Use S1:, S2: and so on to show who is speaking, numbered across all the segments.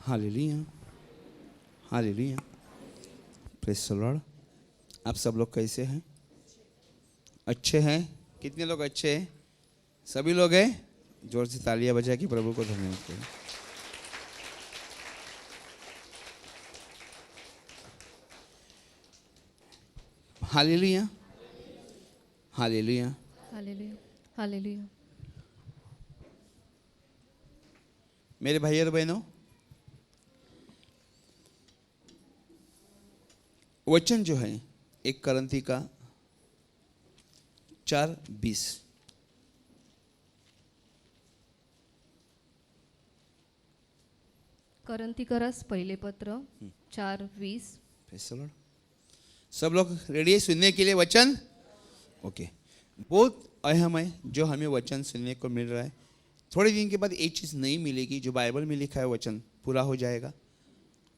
S1: Hallelujah, hallelujah, praise the Lord. आप सब लोग कैसे हैं? अच्छे हैं? कितने लोग अच्छे हैं? सभी लोग हैं? जोर से तालियां बजा के प्रभु को धन्यवाद करें। Hallelujah, hallelujah,
S2: hallelujah, hallelujah.
S1: मेरे भाई और बहनों, वचन जो है 1 करंथी का 4:20,
S2: करंथीकरस पहिले पत्र 4:20।
S1: Praise the Lord. सब लोग रेडी है सुनने के लिए वचन? ओके, बहुत अहम है जो हमें वचन सुनने को मिल रहा है। थोड़े दिन के बाद एक चीज़ नहीं मिलेगी, जो बाइबल में लिखा है वचन पूरा हो जाएगा।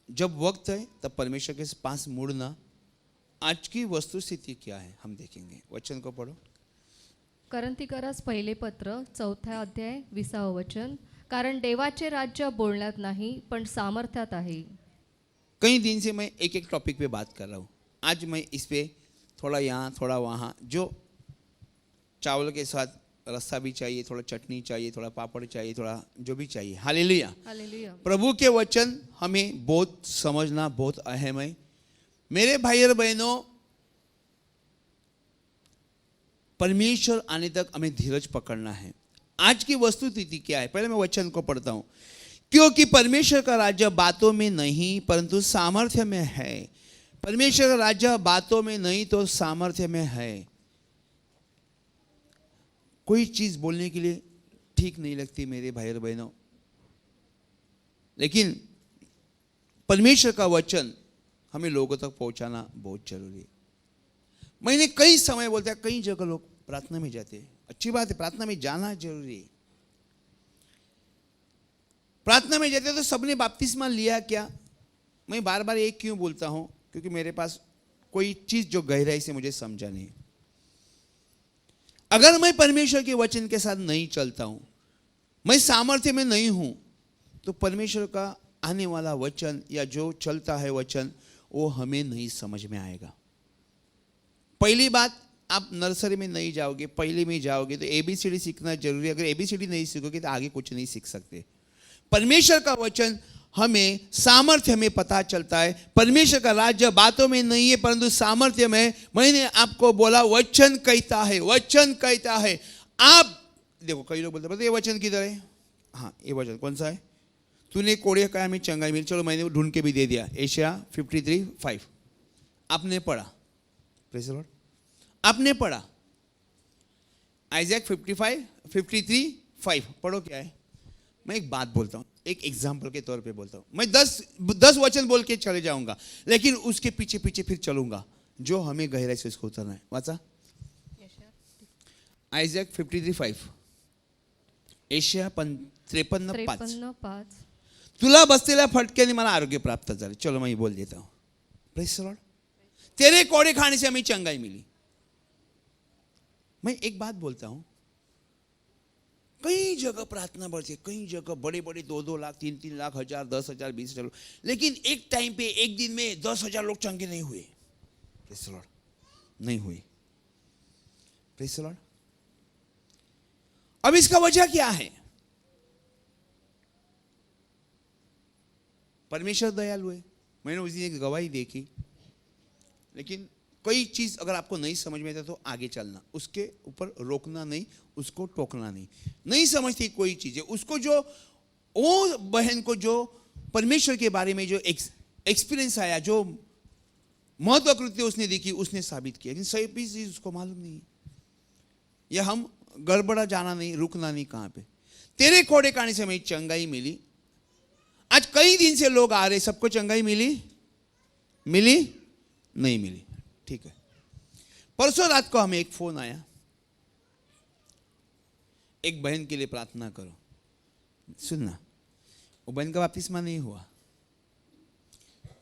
S1: जब वक्त है तब परमेश्वर के पास मुड़ना। आज की वस्तुस्थिति क्या है हम देखेंगे। वचन को पढ़ो।
S2: करंथीकरस पहिले पत्र 4 अध्याय 20 वचन। कारण देवाचे राज्य बोलण्यात नाही पण सामर्थ्यात आहे।
S1: कई दिन से मैं एक एक टॉपिक पे बात कर रहा हूँ। आज मैं इस पे थोड़ा यहाँ थोड़ा वहाँ, जो चावल के साथ रस्सा भी चाहिए, थोड़ा चटनी चाहिए, थोड़ा पापड़ चाहिए, थोड़ा जो भी चाहिए। Hallelujah,
S2: hallelujah.
S1: प्रभु के वचन हमें बहुत समझना बहुत अहम है। मेरे भाई और बहनों, परमेश्वर आने तक हमें धीरज पकड़ना है। आज की वस्तुस्थिति क्या है? पहले मैं वचन को पढ़ता हूं। क्योंकि परमेश्वर का राज्य बातों में नहीं परंतु सामर्थ्य में है। परमेश्वर का राज्य बातों में नहीं तो सामर्थ्य में है। कोई चीज बोलने के लिए ठीक नहीं लगती मेरे भाई और बहनों, लेकिन परमेश्वर का वचन हमें लोगों तक पहुंचाना बहुत जरूरी है। मैंने कई समय बोलता है, कई जगह लोग प्रार्थना में जाते हैं, अच्छी बात है, प्रार्थना में जाना जरूरी है। प्रार्थना में जाते तो सबने बपतिस्मा लिया क्या? मैं बार बार एक क्यों बोलता हूं? क्योंकि मेरे पास कोई चीज जो गहराई से मुझे समझा नहीं। अगर मैं परमेश्वर के वचन के साथ नहीं चलता हूं, मैं सामर्थ्य में नहीं हूं, तो परमेश्वर का आने वाला वचन या जो चलता है वचन वो हमें नहीं समझ में आएगा। पहली बात, आप नर्सरी में नहीं जाओगे, पहले में जाओगे तो एबीसीडी सीखना जरूरी है। अगर एबीसीडी नहीं सीखोगे तो आगे कुछ नहीं सीख सकते। परमेश्वर का वचन हमें सामर्थ्य में पता चलता है। परमेश्वर का राज्य बातों में नहीं है परंतु सामर्थ्य में। मैंने आपको बोला वचन कहता है, वचन कहता है। आप देखो, कई लोग बोलते ये वचन किधर है? हाँ, ये वचन कौन सा है? तूने कोड़े खाया में चंगाई मिली। चलो मैंने ढूंढ के भी दे दिया। एशिया 53:5 आपने पढ़ा? प्रेज़ द लॉर्ड, आपने पढ़ा? आइजैक 53:5 पढ़ो। क्या है? मैं एक बात बोलता हूँ, एक एग्जाम्पल के तौर पे बोलता हूँ। मैं 10 वचन बोल के चले जाऊंगा, लेकिन उसके पीछे पीछे फिर चलूंगा जो हमें गहराई से उसको उतरना है। वाचा आइजैक 53:5, एशिया 53:5। तुला बसलेल्या फटक्याने मला आरोग्य प्राप्त झाले। चलो मैं बोल देता हूँ। Praise the Lord. तेरे कोड़े खाने से हमें चंगाई मिली। मैं एक बात बोलता हूं, कई जगह प्रार्थना बढ़ती है, कई जगह बड़े बड़े 2-2 लाख 3-3 लाख 1000 10,000 20,000 लोग, लेकिन एक टाइम पे एक दिन में 10,000 लोग चंगे नहीं हुए। प्रेज़ द लॉर्ड, नहीं हुए। Praise the Lord. अब इसका वजह क्या है? परमेश्वर दयालु है। मैंने उस दिन एक गवाही देखी, लेकिन कोई चीज अगर आपको नहीं समझ में आता तो आगे चलना, उसके ऊपर रोकना नहीं, उसको टोकना नहीं। नहीं समझती कोई चीज है, उसको जो वो बहन को जो परमेश्वर के बारे में जो एक्सपीरियंस आया, जो महत्वाकृत्य उसने देखी, उसने साबित किया, लेकिन सही भी चीज उसको मालूम नहीं है। या हम गड़बड़ा जाना नहीं, रुकना नहीं। कहां पे? तेरे कोड़े खाने से हमें चंगाई मिली। आज कई दिन से लोग आ रहे, सबको चंगाई मिली? मिली? नहीं मिली। ठीक है। परसों रात को हमें एक फोन आया, एक बहन के लिए प्रार्थना करो। सुनना, वो बहन का बपतिस्मा नहीं हुआ।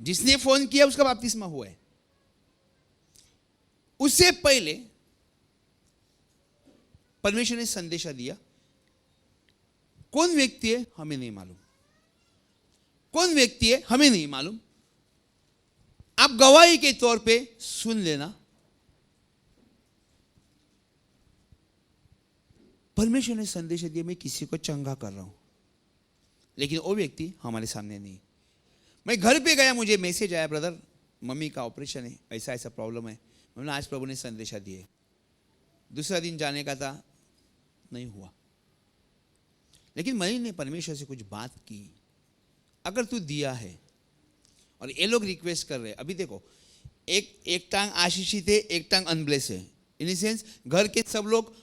S1: जिसने फोन किया उसका बपतिस्मा हुआ है। उससे पहले परमेश्वर ने संदेशा दिया। कौन व्यक्ति है हमें नहीं मालूम, कौन व्यक्ति है हमें नहीं मालूम, आप गवाही के तौर पे सुन लेना। परमेश्वर ने संदेश दिया मैं किसी को चंगा कर रहा हूं, लेकिन वो व्यक्ति हमारे सामने नहीं। मैं घर पे गया, मुझे मैसेज आया, ब्रदर मम्मी का ऑपरेशन है, ऐसा ऐसा प्रॉब्लम है। मैंने आज प्रभु ने संदेशा दिए। दूसरा दिन जाने का था, नहीं हुआ। लेकिन मैंने परमेश्वर से कुछ बात की, अगर तू दिया है और ये लोग रिक्वेस्ट कर रहे हैं, अभी देखो एक टांग आशीषित है, एक टांग अनब्लेस है। इन सेंस घर के सब लोग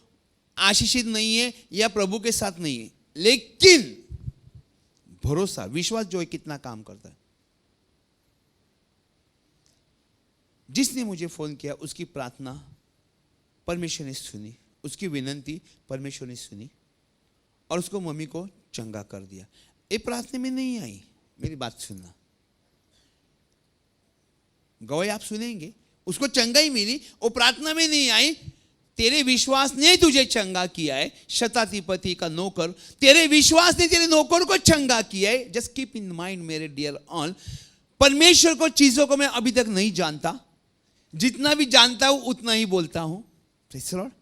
S1: आशीषित नहीं है या प्रभु के साथ नहीं है, लेकिन भरोसा विश्वास जो है कितना काम करता है। जिसने मुझे फोन किया उसकी प्रार्थना परमेश्वर ने सुनी, उसकी विनंती परमेश्वर ने सुनी और उसको मम्मी को चंगा कर दिया। ये प्रार्थना में नहीं आई, मेरी बात सुनना, गवाही आप सुनेंगे, उसको चंगाई मिली, वो प्रार्थना में नहीं आई। तेरे विश्वास ने तुझे चंगा किया है, शताधिपति का नौकर, तेरे विश्वास ने तेरे नौकर को चंगा किया है। जस्ट कीप इन माइंड मेरे डियर ऑल, परमेश्वर को चीजों को मैं अभी तक नहीं जानता, जितना भी जानता हूं उतना ही बोलता हूं। Praise the Lord.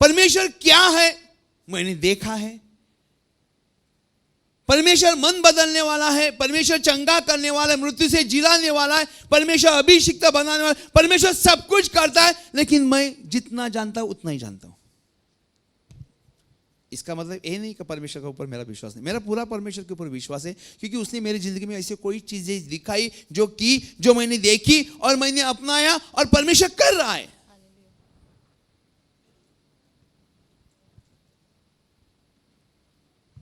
S1: परमेश्वर क्या है मैंने देखा है। परमेश्वर मन बदलने वाला है, परमेश्वर चंगा करने वाला है, मृत्यु से जिलाने वाला है, परमेश्वर अभिषिक्त बनाने वाला है, परमेश्वर सब कुछ करता है, लेकिन मैं जितना जानता हूं उतना ही जानता हूं। इसका मतलब ये नहीं कि परमेश्वर के ऊपर मेरा विश्वास नहीं, मेरा पूरा परमेश्वर के ऊपर विश्वास है, क्योंकि उसने मेरी जिंदगी में ऐसी कोई चीजें दिखाई जो मैंने देखी और मैंने अपनाया और परमेश्वर कर रहा है।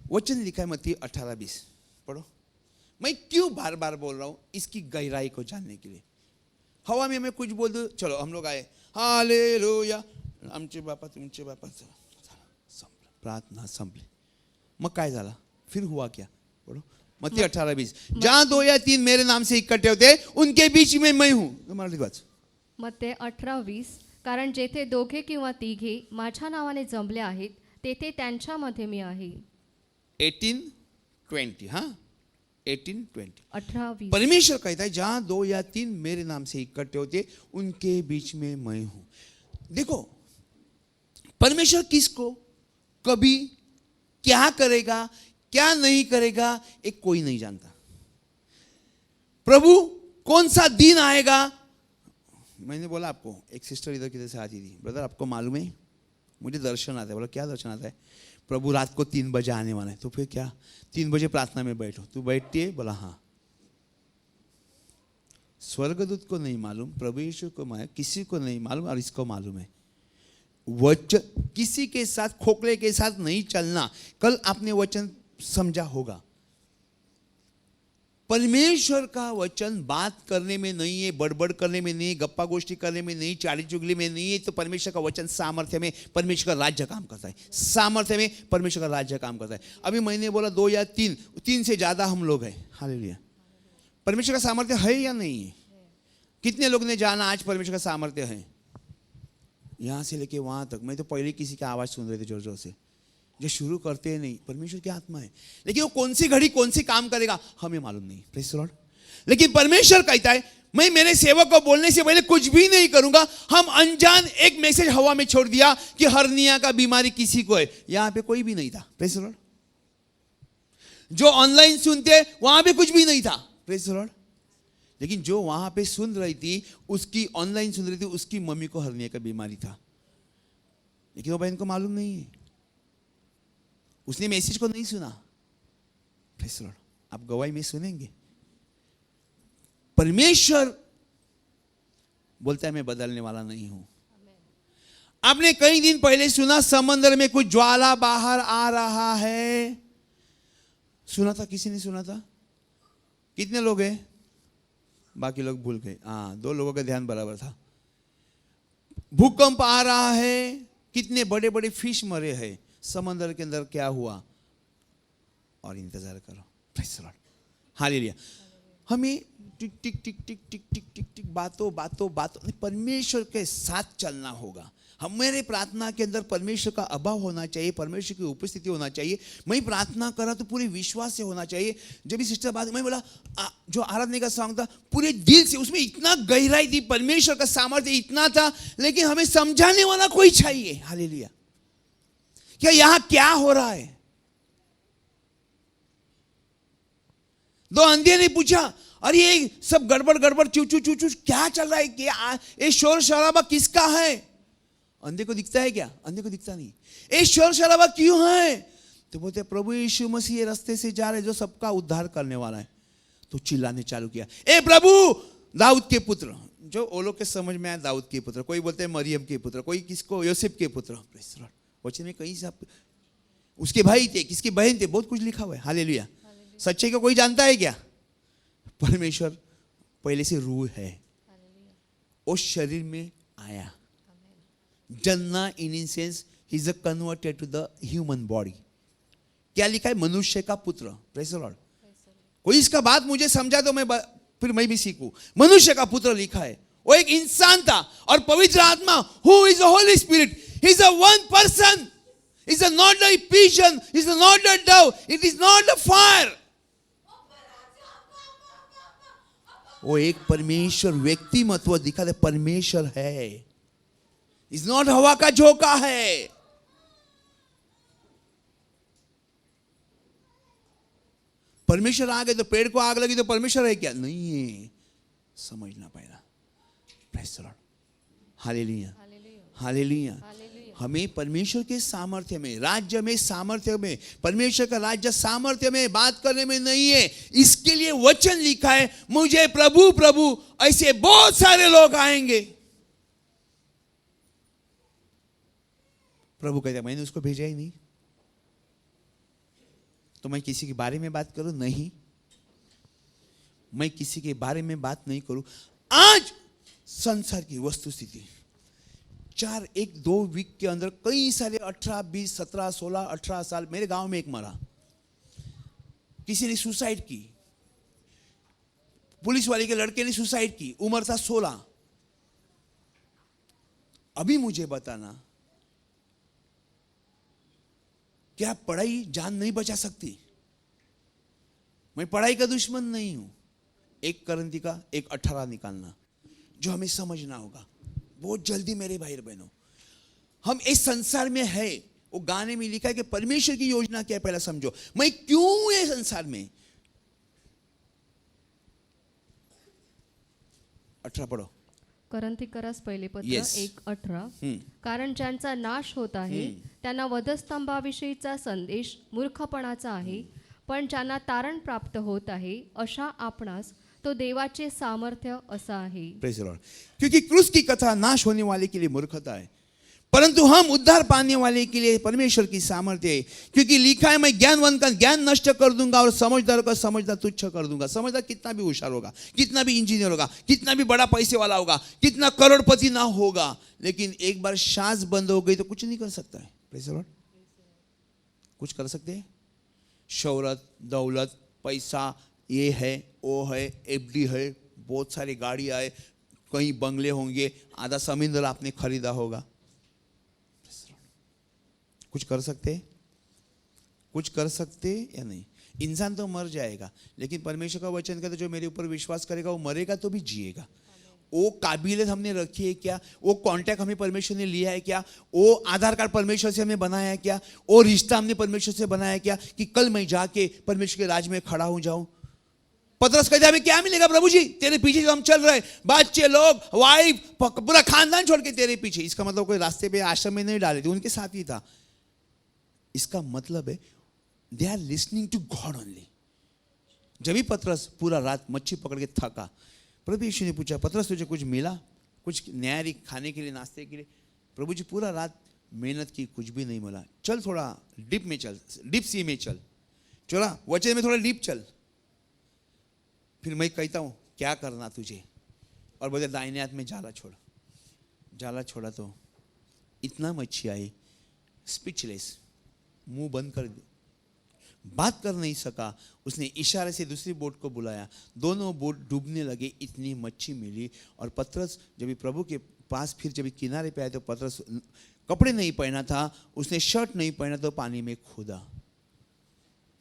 S1: वचन लिखा है मत्ती 18:20, पढ़ो। मैं क्यों बार बार बोल रहा हूं, इसकी गहराई को जानने के लिए। हवा में मैं कुछ बोल दूं, चलो हम लोग आए, हालेलुया, आमचे बापा तुमचे बापा, प्रार्थना संपली। मग काय झाला, फिर हुआ क्या, पढ़ो मत्ती 18:20, जहां 2 या 3 मेरे नाम से इकट्ठे होते उनके बीच में मैं हूं। मराठी वाच।
S2: मत्ती 18:20, कारण जेथे दोघे किंवा तिघे माझ्या नावाने जमले आहेत तेथे त्यांच्यामध्ये मी आहे।
S1: 18:20, हाँ 18:20,
S2: 18:20।
S1: परमेश्वर कहता है जहां 2 या 3 मेरे नाम से इकट्ठे होते उनके बीच में मैं हूं। देखो परमेश्वर किसको कभी क्या करेगा क्या नहीं करेगा एक कोई नहीं जानता। प्रभु कौन सा दिन आएगा, मैंने बोला आपको, एक सिस्टर इधर किधर से आती थी, ब्रदर आपको मालूम है मुझे दर्शन आता है। बोला क्या दर्शन आता है, प्रभु रात को 3 बजे आने वाला है। तो फिर क्या, 3 बजे प्रार्थना में बैठो। तू बैठती है, बोला हाँ। स्वर्गदूत को नहीं मालूम, प्रभु यीशु को मालूम, किसी को नहीं मालूम, और इसको मालूम है। वचन किसी के साथ, खोखले के साथ नहीं चलना। कल आपने वचन समझा होगा, परमेश्वर का वचन बात करने में नहीं है, बड़बड़ करने में नहीं, गप्पा गोष्ठी करने में नहीं, चाली चुगली में नहीं है। तो परमेश्वर का वचन सामर्थ्य में परमेश्वर का राज्य काम करता है, सामर्थ्य में परमेश्वर का राज्य काम करता है। अभी मैंने बोला 2 या 3 से ज्यादा हम लोग हैं। हालेलुया। परमेश्वर का सामर्थ्य है या नहीं है? कितने लोग ने जाना आज परमेश्वर का सामर्थ्य है? यहां से लेके वहां तक। मैं तो पहले किसी का आवाज सुन रहे थे जोर जोर से, जो शुरू करते हैं नहीं, परमेश्वर की आत्मा है, लेकिन वो कौन सी घड़ी कौन सी काम करेगा हमें मालूम नहीं। Praise the Lord. लेकिन परमेश्वर कहता है मैं मेरे सेवक को बोलने से पहले कुछ भी नहीं करूंगा। हम अनजान एक मैसेज हवा में छोड़ दिया कि हर्निया का बीमारी किसी को है, यहां पे कोई भी नहीं था। Praise the Lord. जो ऑनलाइन सुनते वहां पे कुछ भी नहीं था। Praise the Lord. लेकिन जो वहां पे सुन रही थी, उसकी ऑनलाइन सुन रही थी, उसकी मम्मी को हर्निया का बीमारी था, लेकिन वो बहन को मालूम नहीं है, उसने मैसेज को नहीं सुना। Praise the Lord. आप गवाही में सुनेंगे, परमेश्वर बोलता है मैं बदलने वाला नहीं हूं। आपने कई दिन पहले सुना समंदर में कुछ ज्वाला बाहर आ रहा है, सुना था? किसी ने सुना था? कितने लोग हैं? बाकी लोग भूल गए। हाँ, 2 लोगों का ध्यान बराबर था। भूकंप आ रहा है, कितने बड़े बड़े फिश मरे हैं समंदर के अंदर, क्या हुआ? और इंतजार करो। Praise the Lord. हालेलुया। हमें टिक टिक टिक टिक टिक टिक टिक टिक बातों बातों बातों, परमेश्वर के साथ चलना होगा। हमारे प्रार्थना के अंदर परमेश्वर का अभाव होना चाहिए, परमेश्वर की उपस्थिति होना चाहिए। मैं प्रार्थना कर रहा तो पूरे विश्वास से होना चाहिए। जब भी सिस्टर बात, मैं बोला जो आराधना का सॉन्ग था पूरे दिल से, उसमें इतना गहराई थी, परमेश्वर का सामर्थ्य इतना था, लेकिन हमें समझाने वाला कोई चाहिए। हालेलुया। क्या यहां क्या हो रहा है? दो अंधे ने पूछा, अरे ये सब गड़बड़ गड़बड़ चू चू चू चू क्या चल रहा है? क्या ये शोर शराबा किसका है? अंधे को दिखता है क्या? अंधे को दिखता नहीं। ये शोर शराबा क्यों है? तो बोलते प्रभु यीशु मसीह ये रास्ते से जा रहे जो सबका उद्धार करने वाला है। तो चिल्लाने चालू किया, ए प्रभु दाऊद के पुत्र। जो वो लोग के समझ में आया दाऊद के पुत्र, कोई बोलते हैं मरियम के पुत्र, कोई किसको योसेफ के पुत्र। वचन में कहीं से उसके भाई थे, किसकी बहन थे, बहुत कुछ लिखा हुआ है। हालेलुया। सच्चे को कोई जानता है क्या? परमेश्वर पहले से रूह है, उस शरीर में आया। जन्ना in sense he is converted to the human body. क्या लिखा है? मनुष्य का पुत्र। Praise the Lord. कोई इसका बात मुझे समझा तो फिर मैं भी सीखूं। मनुष्य का पुत्र लिखा है, वो एक इंसान था। और पवित्र आत्मा who is the Holi spirit, he is a one person, is not the pigeon, is not the Dove, it is not the fire. वो एक परमेश्वर व्यक्तिमत्व दिखा दे, परमेश्वर है, इज नॉट हवा का झोंका है। परमेश्वर आ गए तो पेड़ को आग लगी तो परमेश्वर है क्या? नहीं है। समझना पड़ेगा। Praise the Lord. Hallelujah, hallelujah. हमें परमेश्वर के सामर्थ्य में, राज्य में, सामर्थ्य में, परमेश्वर का राज्य सामर्थ्य में बात करने में नहीं है। इसके लिए वचन लिखा है, मुझे प्रभु प्रभु ऐसे बहुत सारे लोग आएंगे। प्रभु कहते मैंने उसको भेजा ही नहीं, तो मैं किसी के बारे में बात करूं? नहीं, मैं किसी के बारे में बात नहीं करूं। आज संसार की वस्तु स्थिति 1-2 वीक के अंदर कई सारे 18, 20, 17, 16, 18 साल, मेरे गांव में एक मरा, किसी ने सुसाइड की, पुलिस वाले के लड़के ने सुसाइड की, उम्र था 16। अभी मुझे बताना, क्या पढ़ाई जान नहीं बचा सकती? मैं पढ़ाई का दुश्मन नहीं हूं। 1 करंती का 1:18 निकालना जो हमें समझना होगा बहुत जल्दी। मेरे भाई बहनों, हम इस संसार में है, वो गाने में लिखा है कि परमेश्वर की योजना क्या है पहला समझो। मैं क्यों ये संसार में? 18 पढ़ो।
S2: करंथीकरास पहिले पत्र
S1: Yes.
S2: 1:18. कारण ज्यांचा नाश होत आहे त्यांना वधस्तंभाविषयीचा संदेश मूर्खपणाचा आहे, पण ज्यांना तारण प्राप्त होत आहे अशा आपणास तो देवाचे सामर्थ्य असा आहे।
S1: Praise the Lord. क्योंकि क्रूस की कथा नाश होने वाले के लिए मूर्खता है, परंतु हम उद्धार पाने वाले के लिए परमेश्वर की सामर्थ्य है। क्योंकि लिखा है, मैं ज्ञानवान का ज्ञान नष्ट कर दूंगा और समझदार का समझदार तुच्छ कर दूंगा। समझदार कितना भी होशियार होगा, कितना भी इंजीनियर होगा, कितना भी बड़ा पैसे वाला होगा, कितना करोड़पति ना होगा, लेकिन एक बार सांस बंद हो गई तो कुछ नहीं कर सकता है। Praise the Lord. कुछ कर सकते हैं? शौहरत, दौलत, पैसा, ये है, वो है, एफडी है, बहुत सारी गाड़ियाँ है, कहीं बंगले होंगे, आधा समुद्र आपने खरीदा होगा। कुछ कर सकते? कुछ कर सकते या नहीं? इंसान तो मर जाएगा, लेकिन परमेश्वर का वचन कहता है जो मेरे ऊपर विश्वास करेगा वो मरेगा तो भी जिएगा। वो काबिलियत हमने रखी है क्या? वो कांटेक्ट हमें परमेश्वर ने लिया है क्या? वो आधार कार्ड परमेश्वर से हमने बनाया है क्या? वो रिश्ता हमने परमेश्वर से बनाया है क्या कि कल मैं जाके परमेश्वर के राज में खड़ा हो जाऊं? पतरस कहते हमें क्या मिलेगा प्रभु जी, तेरे पीछे जो हम चल रहे, बच्चे लोग, वाइफ, पूरा खानदान छोड़ के तेरे पीछे। इसका मतलब कोई रास्ते पे आश्रम में नहीं डाले थे, उनके साथ ही था। इसका मतलब है they are listening to God only. जब भी पतरस पूरा रात मच्छी पकड़ के थका, प्रभु यीशु ने पूछा, पतरस तुझे कुछ मिला? कुछ न्यारी खाने के लिए, नाश्ते के लिए? प्रभु जी पूरा रात मेहनत की, कुछ भी नहीं मिला, चल थोड़ा डिप में चल, डिप सी में चल, चला वचन में थोड़ा डीप चल। फिर मैं कहता हूँ क्या करना तुझे, और बोले दाहिने हाथ में जाला छोड़। जाला छोड़ा तो इतना मच्छी आई, स्पीचलेस, मुंह बंद कर दे। बात कर नहीं सका, उसने इशारे से दूसरी बोट को बुलाया, दोनों बोट डूबने लगे, इतनी मच्छी मिली। और पतरस जब प्रभु के पास फिर जब किनारे पे आए तो पतरस कपड़े नहीं पहना था, उसने शर्ट नहीं पहना, तो पानी में कूदा।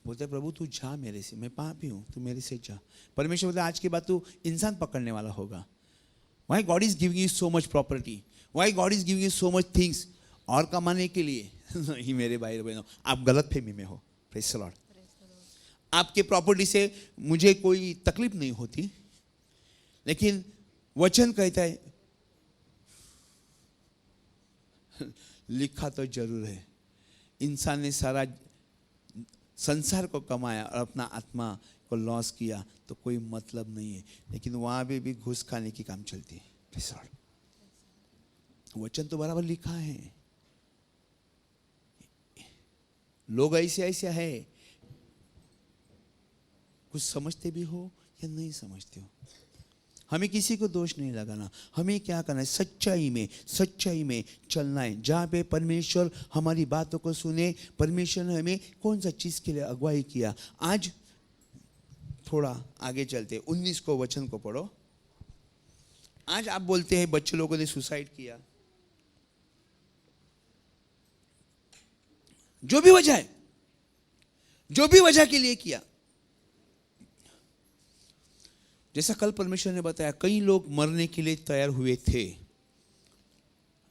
S1: बोलते प्रभु तू जा मेरे से, मैं पापी हूँ, तू मेरे से जा। परमेश्वर बोलता आज के बाद तू इंसान पकड़ने वाला होगा। Why God is giving you so much property? Why God is giving you so much things? और कमाने के लिए नहीं मेरे भाई बहनों, आप गलत फहमी में हो। Praise the Lord. आपके प्रॉपर्टी से मुझे कोई तकलीफ नहीं होती, लेकिन वचन कहता है लिखा तो जरूर है, इंसान ने सारा संसार को कमाया और अपना आत्मा को लॉस किया तो कोई मतलब नहीं है, लेकिन वहां भी घूस खाने की काम चलती है। वचन तो बराबर लिखा है, लोग ऐसे ऐसे है, कुछ समझते भी हो या नहीं समझते हो, हमें किसी को दोष नहीं लगाना। हमें क्या करना है, सच्चाई में चलना है। जहाँ पे परमेश्वर हमारी बातों को सुने, परमेश्वर ने हमें कौन सा चीज़ के लिए अगुवाई किया। आज थोड़ा आगे चलते 19 को वचन को पढ़ो। आज आप बोलते हैं बच्चे लोगों ने सुसाइड किया, जो भी वजह है, जो भी वजह के लिए किया। जैसा कल परमेश्वर ने बताया, कई लोग मरने के लिए तैयार हुए थे।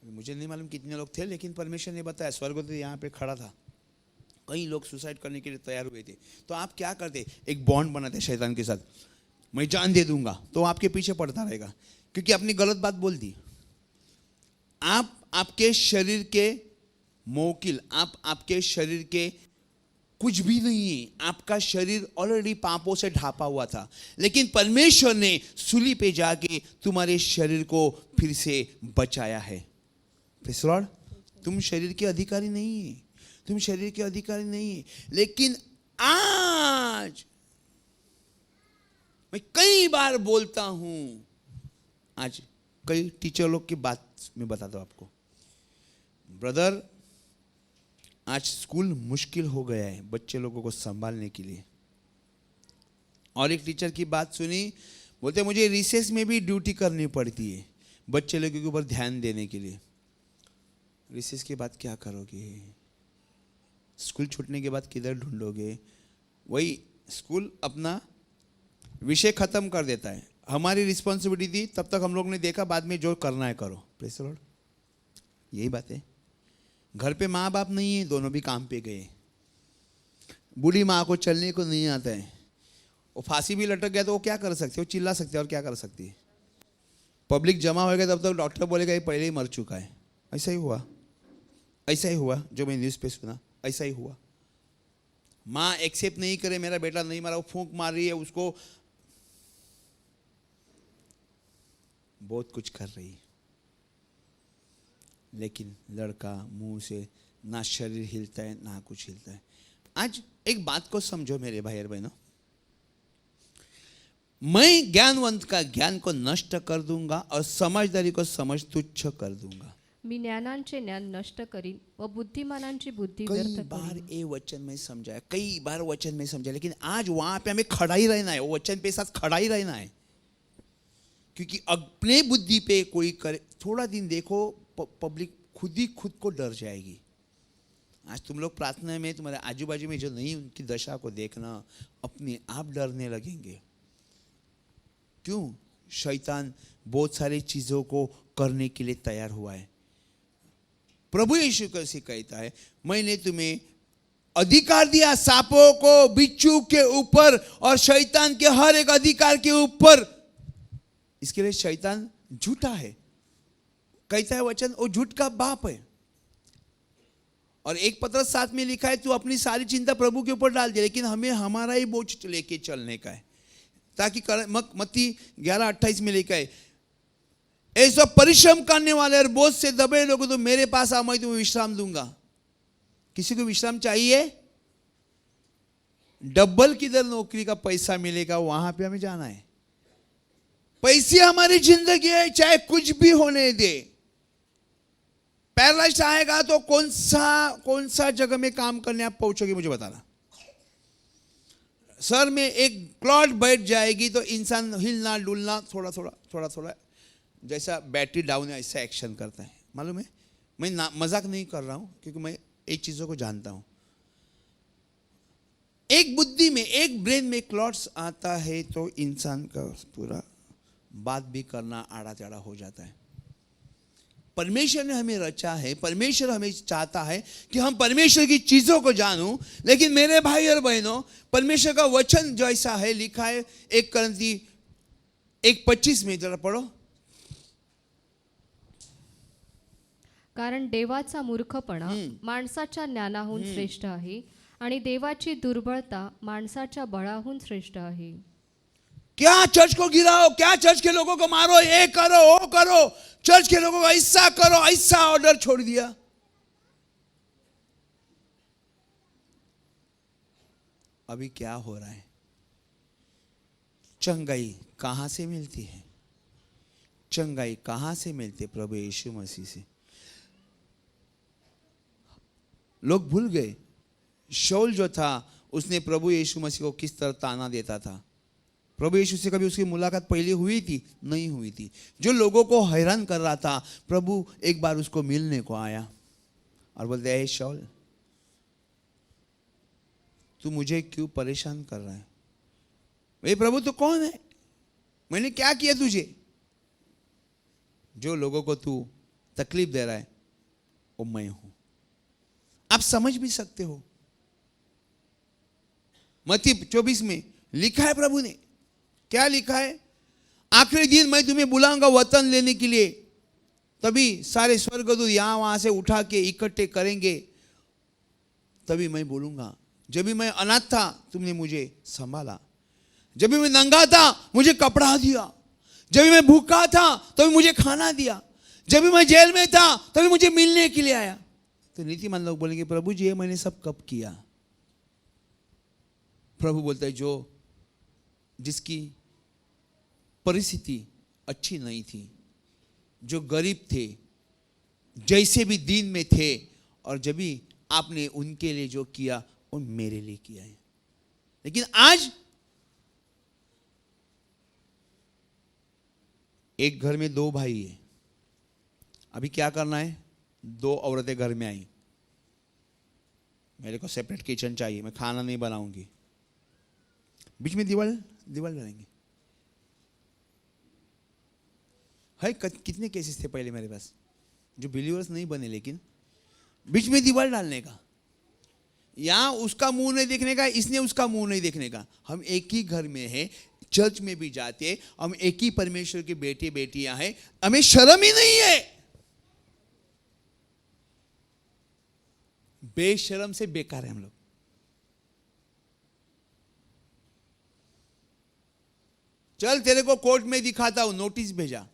S1: मुझे नहीं मालूम कितने लोग थे, लेकिन परमेश्वर ने बताया, स्वर्गदूत यहाँ पे खड़ा था, कई लोग सुसाइड करने के लिए तैयार हुए थे। तो आप क्या करते, एक बॉन्ड बनाते शैतान के साथ, मैं जान दे दूंगा, तो आपके पीछे पड़ता रहेगा, क्योंकि आपने गलत बात बोल दी। आप आपके शरीर के मोकिल, आप आपके शरीर के कुछ भी नहीं है, आपका शरीर ऑलरेडी पापों से ढापा हुआ था, लेकिन परमेश्वर ने सूली पे जाके तुम्हारे शरीर को फिर से बचाया है। Praise the Lord. तुम शरीर के अधिकारी नहीं है, तुम शरीर के अधिकारी नहीं है। लेकिन आज मैं कई बार बोलता हूं, आज कई टीचर लोग की बात में बताता हूं आपको, ब्रदर आज स्कूल मुश्किल हो गया है बच्चे लोगों को संभालने के लिए। और एक टीचर की बात सुनी, बोलते मुझे रिसेस में भी ड्यूटी करनी पड़ती है बच्चे लोगों के ऊपर ध्यान देने के लिए। रिसेस के बाद क्या करोगे, स्कूल छूटने के बाद किधर ढूंढोगे। वही स्कूल अपना विषय खत्म कर देता है, हमारी रिस्पॉन्सिबिलिटी थी, तब तक हम लोग ने देखा, बाद में जो करना है करो। Praise the Lord. यही बात है। घर पे माँ बाप नहीं है, दोनों भी काम पे गए। बूढ़ी माँ को चलने को नहीं आता है, वो फांसी भी लटक गया तो वो क्या कर सकते, वो चिल्ला सकते हैं और क्या कर सकती है। पब्लिक जमा होएगा तब तक डॉक्टर बोलेगा ये पहले ही मर चुका है। ऐसा ही हुआ, ऐसा ही हुआ, जो मैं न्यूज़ पे सुना ऐसा ही हुआ। माँ एक्सेप्ट नहीं करे मेरा बेटा नहीं मरा, वो फूंक मार रही है, उसको बहुत कुछ कर रही, लेकिन लड़का मुंह से ना शरीर हिलता है ना कुछ हिलता है। आज एक बात को समझो मेरे भाई और बहनों, मैं ज्ञानवंत का ज्ञान को नष्ट कर दूंगा और समझदारी को समझ तुच्छ कर दूंगा।
S2: मी ज्ञानांचे ज्ञान नष्ट करीन व बुद्धिमानांची बुद्धी
S1: कई
S2: व्यर्थ
S1: बार
S2: करीन।
S1: ये वचन में समझाया, कई बार वचन में समझाया, लेकिन आज वहां पे हमें खड़ा ही रहना है, वो वचन पे साथ खड़ा ही रहना है। क्योंकि अपने बुद्धि पे कोई करे, थोड़ा दिन देखो पब्लिक खुद ही खुद को डर जाएगी। आज तुम लोग प्रार्थना में तुम्हारे आजू बाजू में जो नहीं, उनकी दशा को देखना, अपने आप डरने लगेंगे। क्यों? शैतान बहुत सारी चीजों को करने के लिए तैयार हुआ है। प्रभु यीशु कैसे कहता है, मैंने तुम्हें अधिकार दिया सांपों को, बिच्छू के ऊपर और शैतान के हर एक अधिकार के ऊपर। इसके लिए शैतान झूठा है, कहता है वचन, वो झूठ का बाप है। और एक पत्रस 7 में लिखा है, तू अपनी सारी चिंता प्रभु के ऊपर डाल दे, लेकिन हमें हमारा ही बोझ लेके चलने का है। ताकि मत्ती 11:28 में लिखा है, ऐसा परिश्रम करने वाले और बोझ से दबे लोगों तो मेरे पास आओ, मैं तुम्हें विश्राम दूंगा। किसी को विश्राम चाहिए? डबल किधर नौकरी का पैसा मिलेगा वहां पे हमें जाना है। पैसे हमारी जिंदगी है, चाहे कुछ भी होने दे। पैरालाइज आएगा तो कौन सा जगह में काम करने आप पहुंचोगे, मुझे बताना। सर में एक क्लॉट बैठ जाएगी तो इंसान हिलना डुलना थोड़ा थोड़ा थोड़ा थोड़ा जैसा बैटरी डाउन है ऐसा एक्शन करता है, मालूम है। मैं मजाक नहीं कर रहा हूँ, क्योंकि मैं एक चीज़ों को जानता हूँ। एक बुद्धि में, एक ब्रेन में क्लॉट्स आता है तो इंसान का पूरा बात भी करना आड़ा टेढ़ा हो जाता है। परमेश्वर ने हमें रचा है, परमेश्वर हमें चाहता है कि हम परमेश्वर की चीजों को जानूं। लेकिन मेरे भाई और बहनों, परमेश्वर का वचन जो ऐसा है, लिखा है 1 करंती 1:25 में, जरा पढ़ो।
S2: कारण देवाचा मूर्खपणा माणसाच्या ज्ञानाहून श्रेष्ठ आहे आणि देवाची दुर्बळता माणसाच्या बळाहून श्रेष्ठ आहे।
S1: क्या चर्च को गिराओ, क्या चर्च के लोगों को मारो, ये करो वो करो, चर्च के लोगों को ऐसा करो, ऐसा ऑर्डर छोड़ दिया। अभी क्या हो रहा है? चंगाई कहां से मिलती है? चंगाई कहां से मिलती है? प्रभु यीशु मसीह से। लोग भूल गए शाऊल जो था, उसने प्रभु यीशु मसीह को किस तरह ताना देता था। प्रभु यीशु से कभी उसकी मुलाकात पहले हुई थी? नहीं हुई थी। जो लोगों को हैरान कर रहा था, प्रभु एक बार उसको मिलने को आया और बोलते हैं, शाऊल तू मुझे क्यों परेशान कर रहा है? भाई प्रभु तू कौन है? मैंने क्या किया तुझे? जो लोगों को तू तकलीफ दे रहा है वो मैं हूं। आप समझ भी सकते हो। मत्ती 24 में लिखा है, प्रभु ने क्या लिखा है? आखिरी दिन मैं तुम्हें बुलाऊंगा वतन लेने के लिए, तभी सारे स्वर्गदूत यहां वहां से उठा के इकट्ठे करेंगे, तभी मैं बोलूंगा, जब भी मैं अनाथ था तुमने मुझे संभाला, जब भी मैं नंगा था मुझे कपड़ा दिया, जब भी मैं भूखा था तभी मुझे खाना दिया, जब भी मैं जेल में था तभी मुझे मिलने के लिए आया। तो नीतिमान लोग बोलेंगे, प्रभु जी ये मैंने सब कब किया? प्रभु बोलता है, जो जिसकी परिस्थिति अच्छी नहीं थी, जो गरीब थे, जैसे भी दीन में थे, और जब भी आपने उनके लिए जो किया वो मेरे लिए किया है। लेकिन आज एक घर में 2 भाई है, अभी क्या करना है? 2 औरतें घर में आई, मेरे को सेपरेट किचन चाहिए, मैं खाना नहीं बनाऊंगी, बीच में दीवार डालेंगे। है कितने केसेस थे पहले मेरे पास जो बिलीवर्स नहीं बने, लेकिन बीच में दीवार डालने का, यहां उसका मुंह नहीं देखने का, इसने उसका मुंह नहीं देखने का। हम एक ही घर में हैं, चर्च में भी जाते, हम एक ही परमेश्वर के बेटे बेटियां हैं, हमें शर्म ही नहीं है। बेशर्म से बेकार है हम लोग। चल तेरे को कोर्ट में दिखाता हूं, नोटिस भेजा,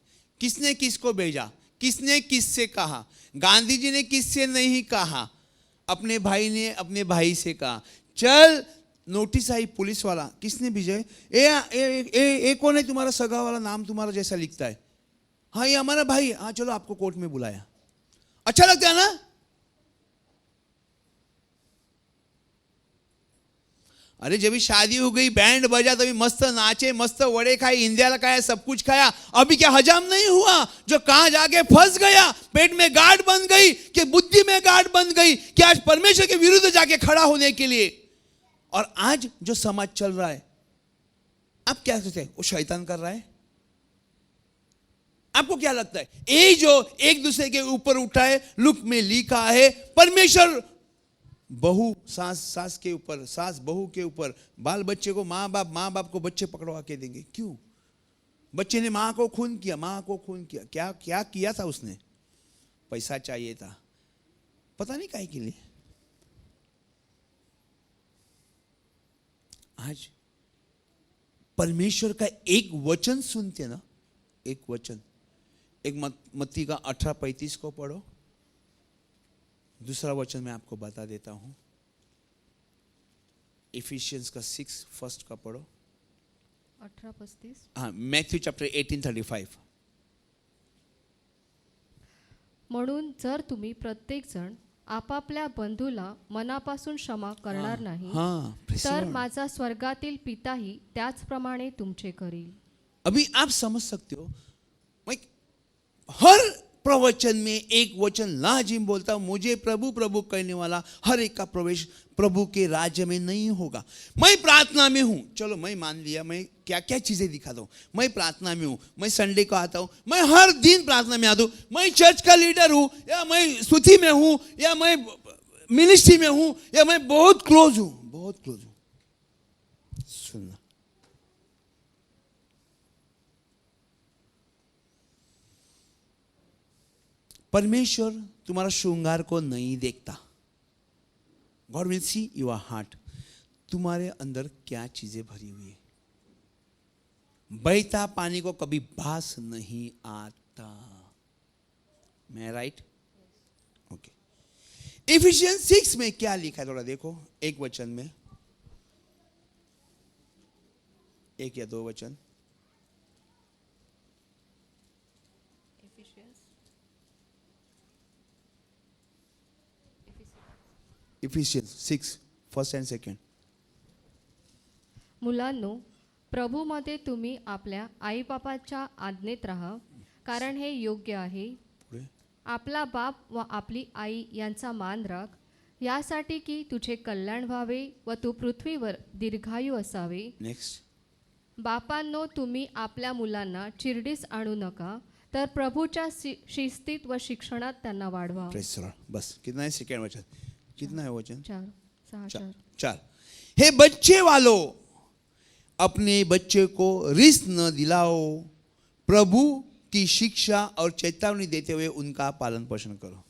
S1: किसने किसको भेजा, किसने किससे कहा? गांधी जी ने किससे नहीं कहा, अपने भाई ने अपने भाई से कहा। चल नोटिस आई पुलिस वाला, किसने भेजा? ए कौन है तुम्हारा सगा वाला, नाम तुम्हारा जैसा लिखता है, हाँ ये हमारा भाई, हाँ चलो आपको कोर्ट में बुलाया। अच्छा लगता है ना? अरे जब भी शादी हो गई, बैंड बजा, तभी मस्त नाचे, मस्त वड़े खाए, इंडिया खाया, सब कुछ खाया। अभी क्या हजम नहीं हुआ? जो कहां जाके फंस गया, पेट में गांठ बन गई कि बुद्धि में गांठ बन गई कि आज परमेश्वर के विरुद्ध जाके खड़ा होने के लिए। और आज जो समाज चल रहा है, आप क्या सोचते हैं? वो शैतान कर रहा है? आपको क्या लगता है? ये जो एक दूसरे के ऊपर उठा है, लुक में लिखा है, परमेश्वर बहू सास के ऊपर, सास बहू के ऊपर, बाल बच्चे को माँ बाप को बच्चे पकड़वा के देंगे। क्यों? बच्चे ने माँ को खून किया, क्या क्या किया था उसने? पैसा चाहिए था, पता नहीं काहे के लिए। आज परमेश्वर का एक वचन सुनते ना, एक वचन, एक मत्ती का 18:35 को पढ़ो। दूसरा वचन मैं आपको बता देता हूं, इफिशियंस का 6 फर्स्ट का पढ़ो।
S2: 18:35।
S1: हाँ, मैथ्यू चैप्टर 18:35।
S2: म्हणून जर तुम्ही प्रत्येक जण आपापल्या बंधूला मनापासून क्षमा करणार नाही
S1: हाँ praise the
S2: तर
S1: Lord.
S2: माझा स्वर्गातील पिताही त्याचप्रमाणे तुमचे करील.
S1: अभी आप समझ सकते हो, मैं हर प्रवचन में एक वचन लाजिम बोलता हूं, मुझे प्रभु प्रभु कहने वाला हर एक का प्रवेश प्रभु के राज्य में नहीं होगा. मैं प्रार्थना में हूं, चलो मैं मान लिया, मैं क्या क्या चीजें दिखाता हूं. मैं प्रार्थना में हूं, मैं संडे को आता हूं, मैं हर दिन प्रार्थना में आता हूं, मैं चर्च का लीडर हूं, या मैं स्तुति में हूं, या मैं मिनिस्ट्री में हूं, या मैं बहुत क्लोज हूं, बहुत क्लोज हूं. सुनना, परमेश्वर तुम्हारा श्रृंगार को नहीं देखता. God will see your heart. तुम्हारे अंदर क्या चीजें भरी हुई है. बहता पानी को कभी भास नहीं आता. मैं राइट? ओके. इफिशियंस 6 में क्या लिखा है थोड़ा देखो, एक वचन में, एक या दो वचन. Ephesians 6 first and second.
S2: मुलांनो, प्रभूमध्ये तुम्ही आपल्या आईबापाच्या आज्ञेत राहा, कारण हे योग्य आहे.
S1: पुढे.
S2: आपला बाप व आपली आई यांचा मान राख, यासाठी की तुझे कल्याण व्हावे व तू पृथ्वीवर दीर्घायू असावे.
S1: नेक्स्ट.
S2: बापांनो, तुम्ही आपल्या मुलांना चिरडीस आणू नका, तर प्रभूच्या शिस्तीत व शिक्षणात त्यांना वाढवा.
S1: Press the Lord. बस कितना है सेकंड वचन, कितना है वचन?
S2: 4.
S1: 4. हे बच्चे वालों, अपने बच्चे को रिस न दिलाओ, प्रभु की शिक्षा और चेतावनी देते हुए उनका पालन पोषण करो.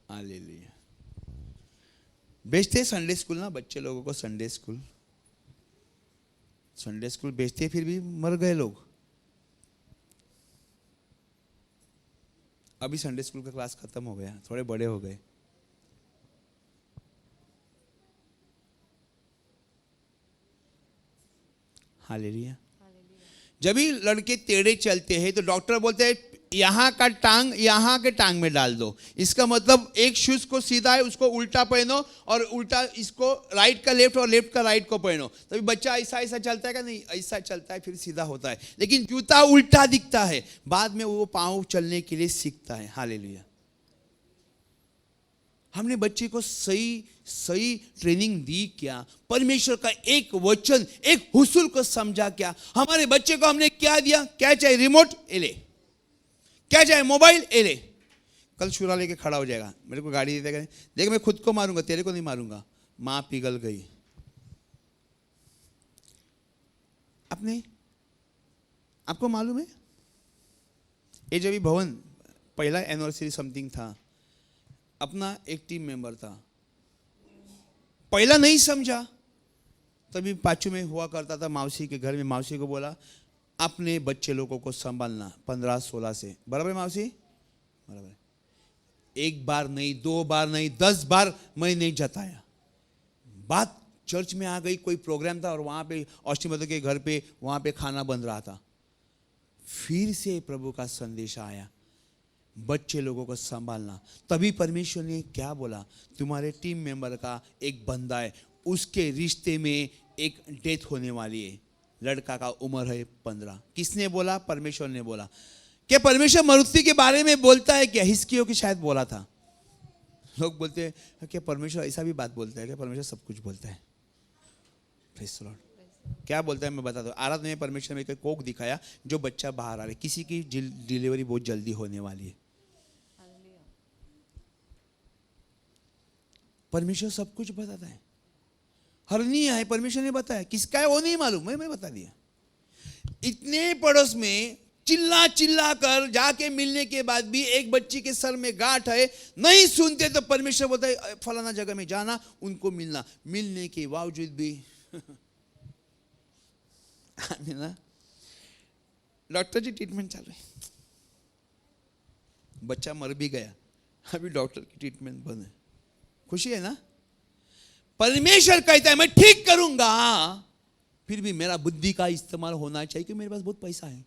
S1: हालेलुया. भेजते संडे स्कूल ना बच्चे लोगों को, संडे स्कूल भेजते, फिर भी मर गए लोग. अभी संडे स्कूल का क्लास खत्म हो गया, थोड़े बड़े हो गए. हालेलुया. जब भी लड़के टेढ़े चलते हैं तो डॉक्टर बोलते हैं यहाँ का टांग यहाँ के टांग में डाल दो. इसका मतलब एक शूज को सीधा है उसको उल्टा पहनो, और उल्टा इसको राइट का लेफ्ट और लेफ्ट का राइट को पहनो. तभी बच्चा ऐसा ऐसा चलता है क्या? नहीं, ऐसा चलता है फिर सीधा होता है. लेकिन जूता उल्टा दिखता है, बाद में वो पाँव चलने के लिए सीखता है. हालेलुया. हमने बच्चे को सही ट्रेनिंग दी क्या? परमेश्वर का एक वचन, एक हुसूल को समझा क्या? हमारे बच्चे को हमने क्या दिया? क्या चाहिए? रिमोट ले. क्या चाहिए? मोबाइल ले. कल छुरा लेके खड़ा हो जाएगा, मेरे को गाड़ी देगा, देख मैं खुद को मारूंगा, तेरे को नहीं मारूंगा. मां पिघल गई. आपको मालूम है, ये जब भी भवन पहला एनिवर्सरी समथिंग था, अपना एक टीम मेंबर था, पहला नहीं समझा, तभी पाचू में हुआ करता था मौसी के घर में. मौसी को बोला अपने बच्चे लोगों को संभालना 15-16 से. बराबर है मौसी? बराबर. एक बार नहीं, 2 बार नहीं, 10 बार मैं नहीं जताया. बात चर्च में आ गई, कोई प्रोग्राम था और वहां पे अष्टमी के घर पे वहां पे खाना बन रहा था. फिर से प्रभु का संदेश आया, बच्चे लोगों को संभालना. तभी परमेश्वर ने क्या बोला? तुम्हारे टीम मेंबर का एक बंदा है, उसके रिश्ते में एक डेथ होने वाली है. लड़का का उम्र है 15. किसने बोला? परमेश्वर ने बोला. क्या परमेश्वर मृत्यु के बारे में बोलता है क्या? हिस्कियों की शायद बोला था. लोग बोलते हैं क्या परमेश्वर ऐसा भी बात बोलता है क्या? परमेश्वर सब कुछ बोलता है. Praise the Lord. क्या बोलता है मैं बताता हूँ. आराधना में परमेश्वर ने एक कोक दिखाया, जो बच्चा बाहर आ रहा है, किसी की डिलीवरी बहुत जल्दी होने वाली है. परमेश्वर सब कुछ बताता है. हरनिया है, परमेश्वर ने बताया. किसका है वो नहीं मालूम, मैं बता दिया. इतने पड़ोस में चिल्ला कर जाके मिलने के बाद भी एक बच्ची के सर में गांठ है, नहीं सुनते तो परमेश्वर बोलता है फलाना जगह में जाना, उनको मिलना. मिलने के बावजूद भी ना डॉक्टर जी ट्रीटमेंट चालू है, बच्चा मर भी गया, अभी डॉक्टर की ट्रीटमेंट बंद है. खुशी है ना? परमेश्वर कहता है मैं ठीक करूंगा, फिर भी मेरा बुद्धि का इस्तेमाल होना चाहिए, क्योंकि मेरे पास बहुत पैसा है.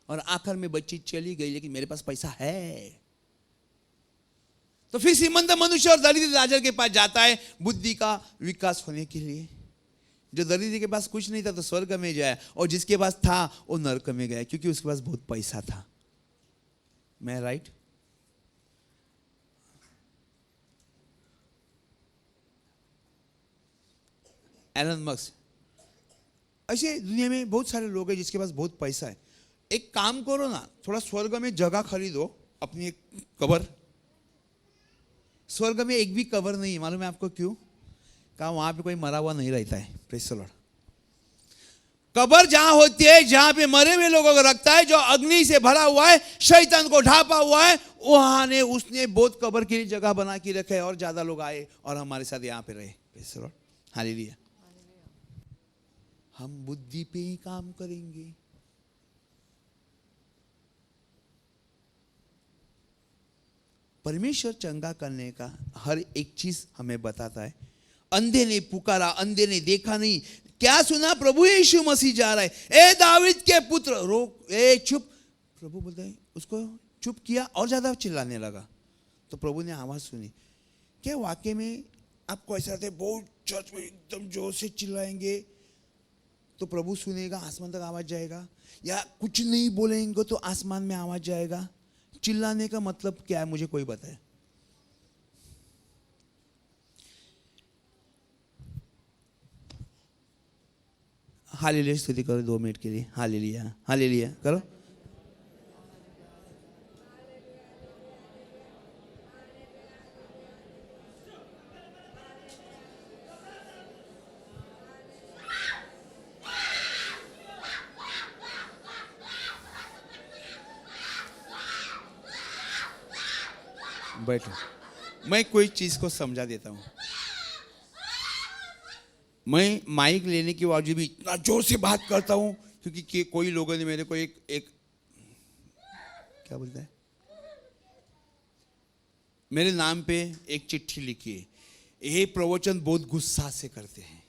S1: और आखिर में बच्ची चली गई, लेकिन मेरे पास पैसा है. तो फिर श्रीमंत मनुष्य और दरिद्र राजा के पास जाता है बुद्धि का विकास होने के लिए। जो दरिद्र के पास कुछ नहीं था तो स्वर्ग में जाया, और जिसके पास था वो नरक में गया, क्योंकि उसके पास बहुत पैसा था। मैं राइट? एलन मस्क, ऐसे दुनिया में बहुत सारे लोग हैं जिसके पास बहुत पैसा है। एक काम करो ना, थोड़ा स्वर्ग में जगह खरीदो, अपनी एक कब्र। स्वर्ग में एक भी कब्र नहीं है, मालूम है आपको क्यों? कहा वहां पे कोई मरा हुआ नहीं रहता है। Praise the Lord. कब्र जहां होती है, जहां पे मरे हुए लोगों को रखता है, जो अग्नि से भरा हुआ है, शैतान को ढापा हुआ है, वहां ने उसने बहुत कब्र के लिए जगह बना के रखे है, और ज्यादा लोग आए और हमारे साथ यहाँ पे रहे। Praise the Lord, hallelujah. हम बुद्धि पे ही काम करेंगे। परमेश्वर चंगा करने का हर एक चीज हमें बताता है। अंधे ने पुकारा, अंधे ने देखा नहीं, क्या सुना? प्रभु यीशु मसीह जा रहा है, ए दाऊद के पुत्र रोक, ए चुप। प्रभु बोलते हैं, उसको चुप किया और ज्यादा चिल्लाने लगा। तो प्रभु ने आवाज सुनी। क्या वाकई में आपको ऐसा थे बहुत चर्च में एकदम जोर से चिल्लाएंगे तो प्रभु सुनेगा, आसमान तक आवाज जाएगा, या कुछ नहीं बोलेंगे तो आसमान में आवाज जाएगा? चिल्लाने का मतलब क्या है, मुझे कोई बताए। हालेलुया स्तुति करो 2 मिनट के लिए। हालेलुया, हालेलुया करो। बैठो, मैं कोई चीज को समझा देता हूं। मैं माइक लेने के बावजूद भी इतना जोर से बात करता हूं क्योंकि कोई लोगों ने मेरे को एक क्या बोलता है, मेरे नाम पे एक चिट्ठी लिखी है, ये प्रवचन बहुत गुस्सा से करते हैं।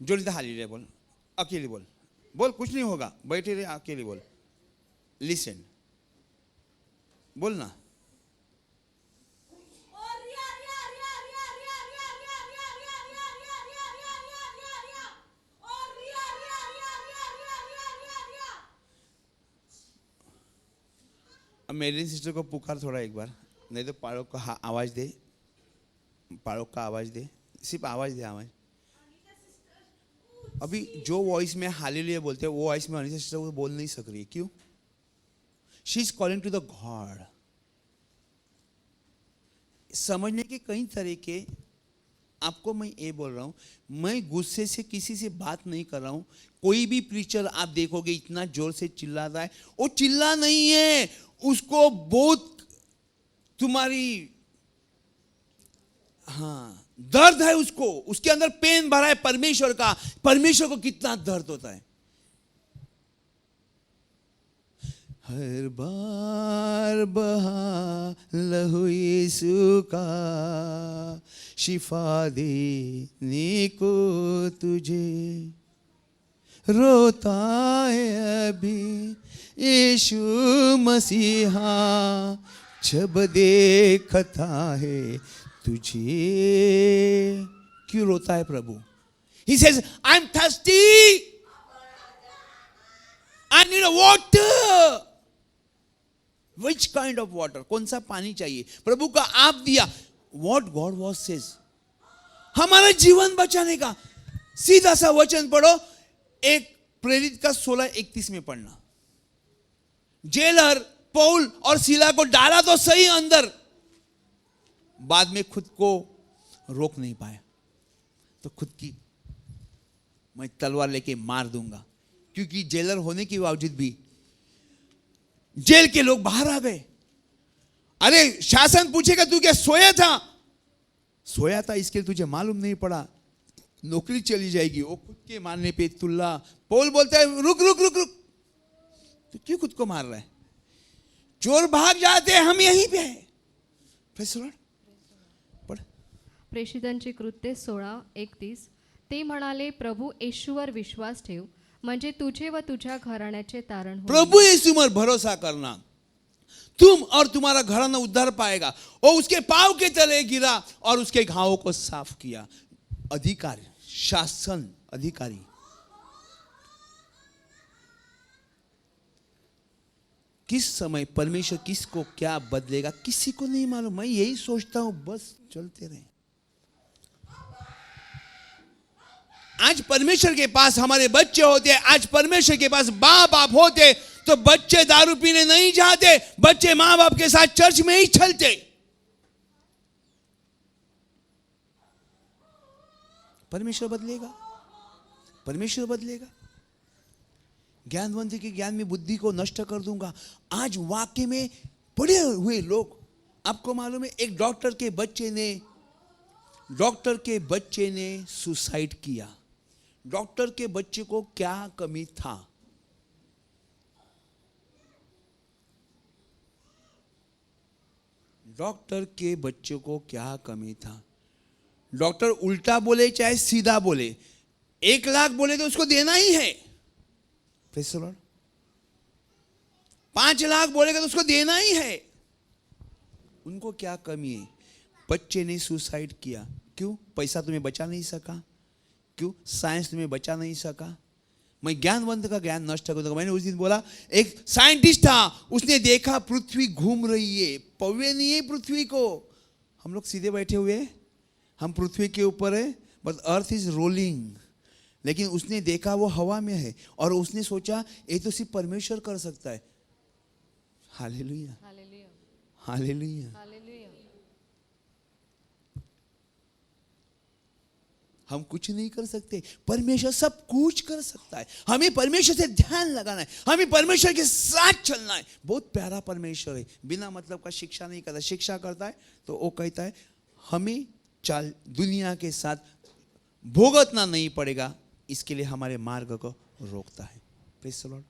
S1: जो नहीं था हालेलुया बोल, अकेले बोल, बोल कुछ नहीं होगा, बैठे रहे अकेले बोल, लिसन बोलना। अब मेरी सिस्टर को पुकार थोड़ा एक बार, नहीं तो पाड़ों का आवाज दे, पाड़ों का आवाज दे, सिर्फ आवाज दे, आवाज। अभी जो वॉइस में हालेलुया बोलते हैं वो वॉइस में अनिता सिस्टर वो बोल नहीं सक रही। क्यों? She is calling to the God. समझने के कई तरीके आपको मैं ये बोल रहा हूं, मैं गुस्से से किसी से बात नहीं कर रहा हूं। कोई भी प्रीचर आप देखोगे इतना जोर से चिल्लाता है, वो चिल्ला नहीं है, उसको बहुत तुम्हारी दर्द है, उसको उसके अंदर पेन भरा है परमेश्वर का। परमेश्वर को कितना दर्द होता है। हर बार बहा लहू यीशु का, शिफा देने को तुझे, रोता है अभी यीशु मसीहा, जब देखता है तुझे। क्यों रोता है प्रभु? He says, I'm thirsty, I need a water. Which kind of water? कौन सा पानी चाहिए? प्रभु का आप दिया। What God was says, हमारा जीवन बचाने का सीधा सा वचन पढ़ो, एक प्रेरित का 16:31 में पढ़ना। जेलर पौल और सीला को डाला तो सही अंदर, बाद में खुद को रोक नहीं पाया, तो खुद की मैं तलवार लेके मार दूंगा, क्योंकि जेलर होने के बावजूद भी जेल के लोग बाहर आ गए। अरे शासन पूछेगा तू क्या सोया था? सोया था इसके लिए तुझे मालूम नहीं पड़ा, नौकरी चली जाएगी। वो खुद के मारने पे तुल्ला। पौल बोलता है रुक रुक रुक रुक, तो क्यों खुद को मार रहा है? चोर भाग जाते हैं, हम यहीं पे हैं। पढ़।
S2: प्रेषितांची कृत्ये 16:31. ते म्हणाले, प्रभू येशूवर विश्वास ठेव, म्हणजे तुझे व तुझ्या घराण्याचे तारण होईल.
S1: प्रभु यीशु पर भरोसा करना। तुम और तुम्हारा घराना उद्धार पाएगा। और उसके पांव के तले गिरा और उसके घावों को साफ किया। अधिकारी, शासन अधिकारी। किस समय परमेश्वर किसको क्या बदलेगा किसी को नहीं मालूम। मैं यही सोचता हूं, बस चलते रहे। आज परमेश्वर के पास हमारे बच्चे होते, आज परमेश्वर के पास माँ बाप होते, तो बच्चे दारू पीने नहीं जाते, बच्चे माँ बाप के साथ चर्च में ही चलते। परमेश्वर बदलेगा, परमेश्वर बदलेगा। ज्ञानवंत के ज्ञान में बुद्धि को नष्ट कर दूंगा। आज वाक्य में पड़े हुए लोग, आपको मालूम है एक डॉक्टर के बच्चे ने सुसाइड किया। डॉक्टर के बच्चे को क्या कमी था? डॉक्टर के बच्चे को क्या कमी था? डॉक्टर उल्टा बोले चाहे सीधा बोले, 1 लाख बोले तो उसको देना ही है। 5 लाख बोलेगा तो उसको देना ही है। उनको क्या कमी है? बच्चे ने सुसाइड किया। क्यों? पैसा तुम्हें बचा नहीं सका? क्यों? साइंस तुम्हें बचा नहीं सका? मैं ज्ञानवंत का ज्ञान नष्ट कर दूंगा। मैंने उस दिन बोला, एक साइंटिस्ट था, उसने देखा पृथ्वी घूम रही है, पौवे नहीं है पृथ्वी को। हम लोग सीधे बैठे हुए हैं, हम पृथ्वी के ऊपर है, बट अर्थ इज रोलिंग। लेकिन उसने देखा वो हवा में है और उसने सोचा ये तो सिर्फ परमेश्वर कर सकता है। Hallelujah,
S2: hallelujah,
S1: hallelujah.
S2: हालेलुया।
S1: हम कुछ नहीं कर सकते, परमेश्वर सब कुछ कर सकता है। हमें परमेश्वर से ध्यान लगाना है, हमें परमेश्वर के साथ चलना है। बहुत प्यारा परमेश्वर है, बिना मतलब का शिक्षा नहीं करता। शिक्षा करता है तो वो कहता है हमें चाल दुनिया के साथ भोगतना नहीं पड़ेगा, इसके लिए हमारे मार्ग को रोकता है। Praise the Lord,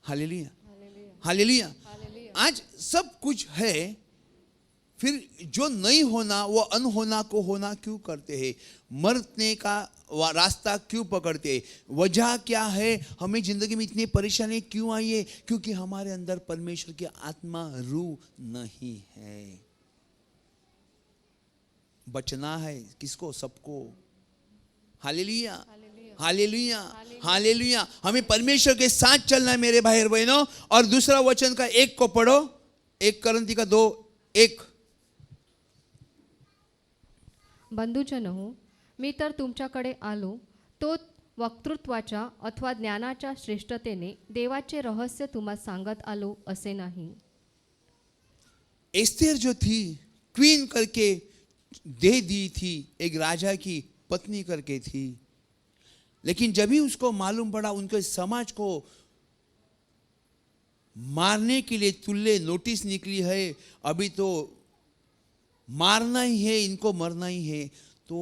S1: hallelujah, hallelujah. आज सब कुछ है, फिर जो नहीं होना वो अनहोना को होना क्यों करते हैं? मरने का रास्ता क्यों पकड़ते हैं? वजह क्या है? हमें जिंदगी में इतनी परेशानी क्यों आई है? क्योंकि हमारे अंदर परमेश्वर की आत्मा रूह नहीं है। बचना है किसको? सबको। Hallelujah, hallelujah, hallelujah. हमें परमेश्वर के साथ चलना है मेरे भाई और बहनों। और दूसरा वचन का 1 को पढ़ो, 1 कोरिन्थी का 2:1।
S2: बंधुजनो, मी तर तुमच्याकडे आलो तो वक्तृत्वाच्या अथवा ज्ञानाच्या श्रेष्ठतेने देवाचे रहस्य तुम्हाला सांगत आलो असे नाही।
S1: एस्तेर जो थी, क्वीन करके दे दी थी, एक राजा की पत्नी करके थी, लेकिन जब भी उसको मालूम पड़ा उनके समाज को मारने के लिए तुल्य नोटिस निकली है, अभी तो मारना ही है, इनको मरना ही है, तो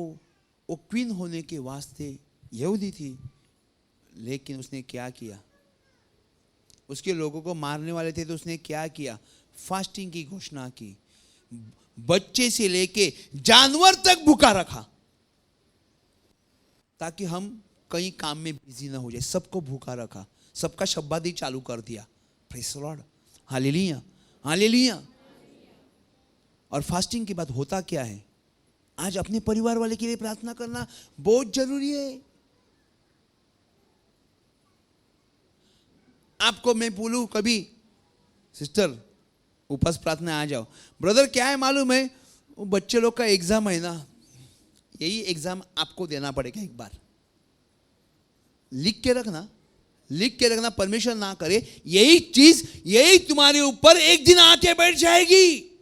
S1: वो क्वीन होने के वास्ते यहूदी थी। लेकिन उसने क्या किया? उसके लोगों को मारने वाले थे तो उसने क्या किया? फास्टिंग की घोषणा की। बच्चे से लेके जानवर तक भूखा रखा ताकि हम कहीं काम में बिजी ना हो जाए। सबको भूखा रखा, सबका शब्बादी चालू कर दिया। Praise the Lord, hallelujah, hallelujah. और फास्टिंग के बाद होता क्या है? आज अपने परिवार वाले के लिए प्रार्थना करना बहुत जरूरी है। आपको मैं बोलूं कभी, सिस्टर उपवास प्रार्थना आ जाओ, ब्रदर क्या है मालूम है, वो बच्चे लोग का एग्जाम है ना, यही एग्जाम आपको देना पड़ेगा। एक बार लिख के रखना, लिख के रखना, परमेश्वर ना करे यही चीज, यही तुम्हारे ऊपर एक दिन आके बैठ जाएगी।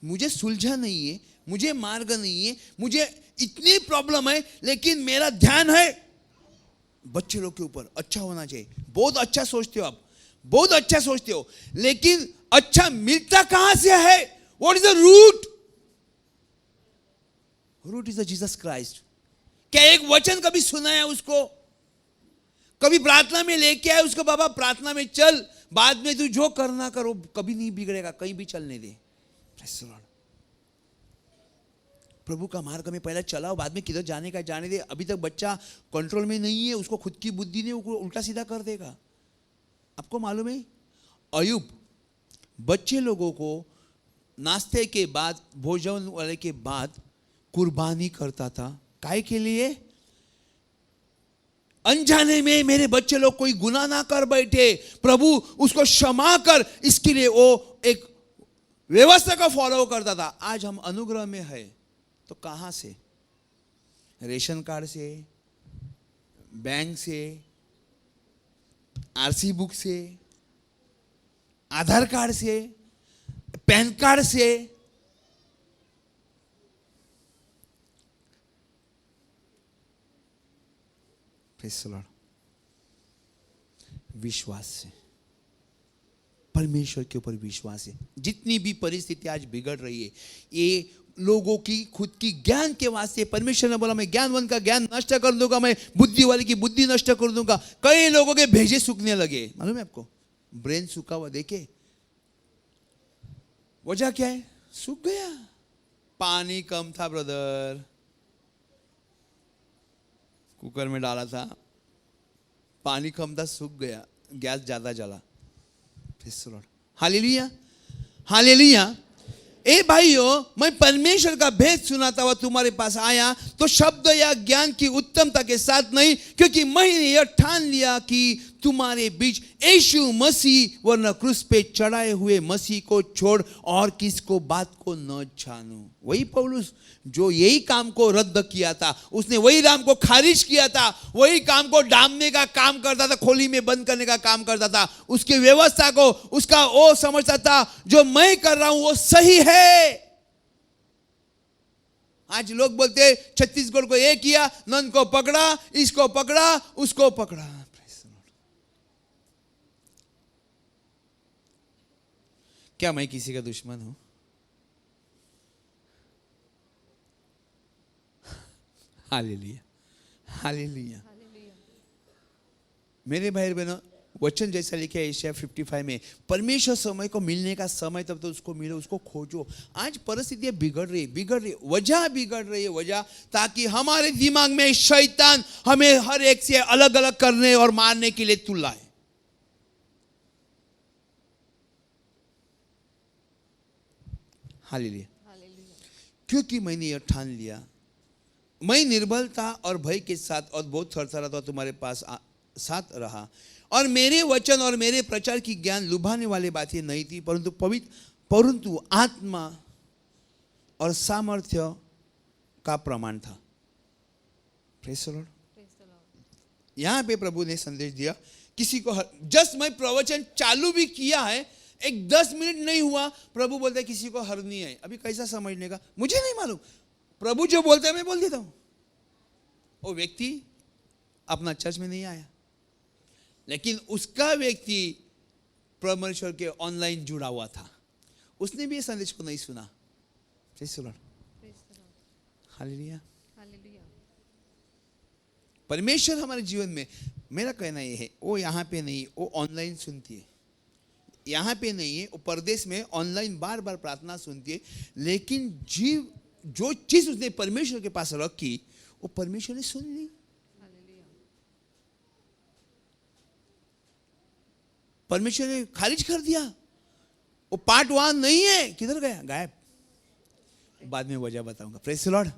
S1: मुझे सुलझा नहीं है, मुझे मार्ग नहीं है, मुझे इतनी प्रॉब्लम है, लेकिन मेरा ध्यान है बच्चे लोग के ऊपर। अच्छा होना चाहिए, बहुत अच्छा सोचते हो आप, बहुत अच्छा सोचते हो, लेकिन अच्छा मिलता कहां से है? What is the root? Root is the Jesus Christ. क्या एक वचन कभी सुना है उसको? कभी प्रार्थना में लेके आए उसको, बाबा प्रार्थना में चल, बाद में तू जो करना करो, कभी नहीं बिगड़ेगा, कहीं भी चलने दे। प्रभु का मार्ग में पहले चलाओ, बाद में किधर जाने का जाने दे। अभी तक बच्चा कंट्रोल में नहीं है, उसको खुद की बुद्धि नहीं, वो उल्टा सीधा कर देगा। आपको मालूम है अयूब बच्चे लोगों को नाश्ते के बाद भोजन वाले के बाद कुर्बानी करता था। काय के लिए? अनजाने में मेरे बच्चे लोग कोई गुनाह ना कर बैठे, प्रभु उसको क्षमा कर, इसके लिए वो एक व्यवस्था का फॉलो करता था। आज हम अनुग्रह में है तो कहां से? रेशन कार्ड से, बैंक से, आरसी बुक से, आधार कार्ड से, पैन कार्ड से। Praise the Lord. विश्वास से, परमेश्वर के ऊपर विश्वास है। जितनी भी परिस्थिति आज बिगड़ रही है, ये लोगों की खुद की ज्ञान के वास्ते। परमेश्वर ने बोला मैं ज्ञानवान का ज्ञान नष्ट कर दूंगा, मैं बुद्धि वाले की बुद्धि नष्ट कर दूंगा। कई लोगों के भेजे सूखने लगे, मालूम है आपको? ब्रेन सूखा हुआ देखे, वजह क्या है? सूख गया, पानी कम था ब्रदर, कुकर में डाला था, पानी कम था, सूख गया, गैस ज्यादा जला। Hallelujah, hallelujah. ए भाइयों, मैं परमेश्वर का भेद सुनाता हुआ तुम्हारे पास आया तो शब्द या ज्ञान की उत्तमता के साथ नहीं, क्योंकि मैंने यह ठान लिया कि तुम्हारे बीच यीशु मसीह वरना क्रूस पे चढ़ाए हुए मसीह को छोड़ और किसको बात को न जानूं। वही पौलुस जो यही काम को रद्द किया था, उसने वही राम को खारिज किया था, वही काम को डामने का काम करता था, खोली में बंद करने का काम करता था। उसकी व्यवस्था को उसका वो समझता था जो मैं कर रहा हूं वो सही है। आज लोग बोलते छत्तीसगढ़ को ये किया, नन को पकड़ा, इसको पकड़ा, उसको पकड़ा। क्या मैं किसी का दुश्मन हूं? Hallelujah, hallelujah. मेरे भाई बहनों, वचन जैसा लिखा है एशिया 55 में, परमेश्वर समय को मिलने का समय तब तो उसको मिलो, उसको खोजो। आज परिस्थितियां बिगड़ रही, वजह बिगड़ रही है, वजह ताकि हमारे दिमाग में शैतान हमें हर एक से अलग अलग करने और मारने के लिए तुलाए। हालेलुया। क्योंकि मैंने यह ठान लिया, मैं निर्बलता और भय के साथ और बहुत थरथराता तुम्हारे पास साथ रहा, और मेरे वचन और मेरे प्रचार की ज्ञान लुभाने वाली बातें नहीं थी, परंतु आत्मा और सामर्थ्य का प्रमाण था। Praise the Lord. यहां पे प्रभु ने संदेश दिया किसी को, जस्ट मैं प्रवचन चालू भी किया है, एक 10 मिनट नहीं हुआ, प्रभु बोलते हैं किसी को हर नहीं है। अभी कैसा समझने का मुझे नहीं मालूम, प्रभु जो बोलते हैं मैं बोल देता हूं। वो व्यक्ति अपना चर्च में नहीं आया, लेकिन उसका व्यक्ति परमेश्वर के ऑनलाइन जुड़ा हुआ था, उसने भी इस संदेश को नहीं सुना। Praise the Lord, hallelujah. परमेश्वर हमारे जीवन में, मेरा कहना यह है, वो यहाँ पे नहीं, वो ऑनलाइन सुनती है। यहाँ पे नहीं है, वो परदेश में ऑनलाइन बार बार प्रार्थना सुनती है, लेकिन जो चीज उसने परमेश्वर के पास रखी वो परमेश्वर ने सुन ली। परमेश्वर ने खारिज कर दिया। वो पार्ट 1 नहीं है, किधर गया? गायब। बाद में वजह बताऊंगा। Praise the Lord,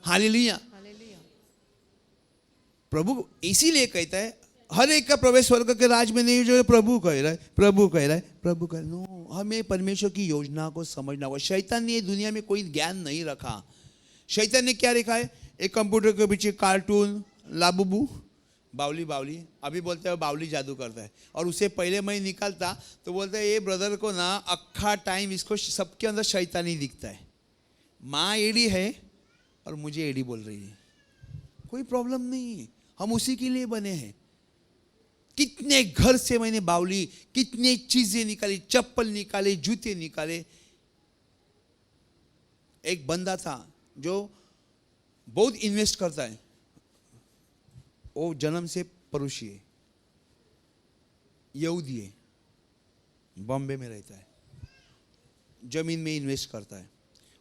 S1: hallelujah. प्रभु इसीलिए कहता है हर एक का प्रवेश स्वर्ग के राज में नहीं, जो प्रभु कह रहा है, प्रभु कह रहा है, प्रभु कह रहा है। नो, हमें परमेश्वर की योजना को समझना होगा। शैतान ने दुनिया में कोई ज्ञान नहीं रखा। शैतान ने क्या रखा है? एक कंप्यूटर के पीछे कार्टून, लाबूबू, बावली, अभी बोलते हैं बावली जादू करता है। और उसे पहले मैं निकालता तो बोलते हैं ये ब्रदर को ना अक्खा टाइम इसको सबके अंदर शैतान ही दिखता है। माँ एडी है और मुझे एडी बोल रही है, कोई प्रॉब्लम नहीं है, हम उसी के लिए बने हैं। कितने घर से मैंने बावली, कितने चीजें निकाली, चप्पल निकाले, जूते निकाले। एक बंदा था जो बहुत इन्वेस्ट करता है, वो जन्म से परुषी है, यहूदी है, बॉम्बे में रहता है, जमीन में इन्वेस्ट करता है।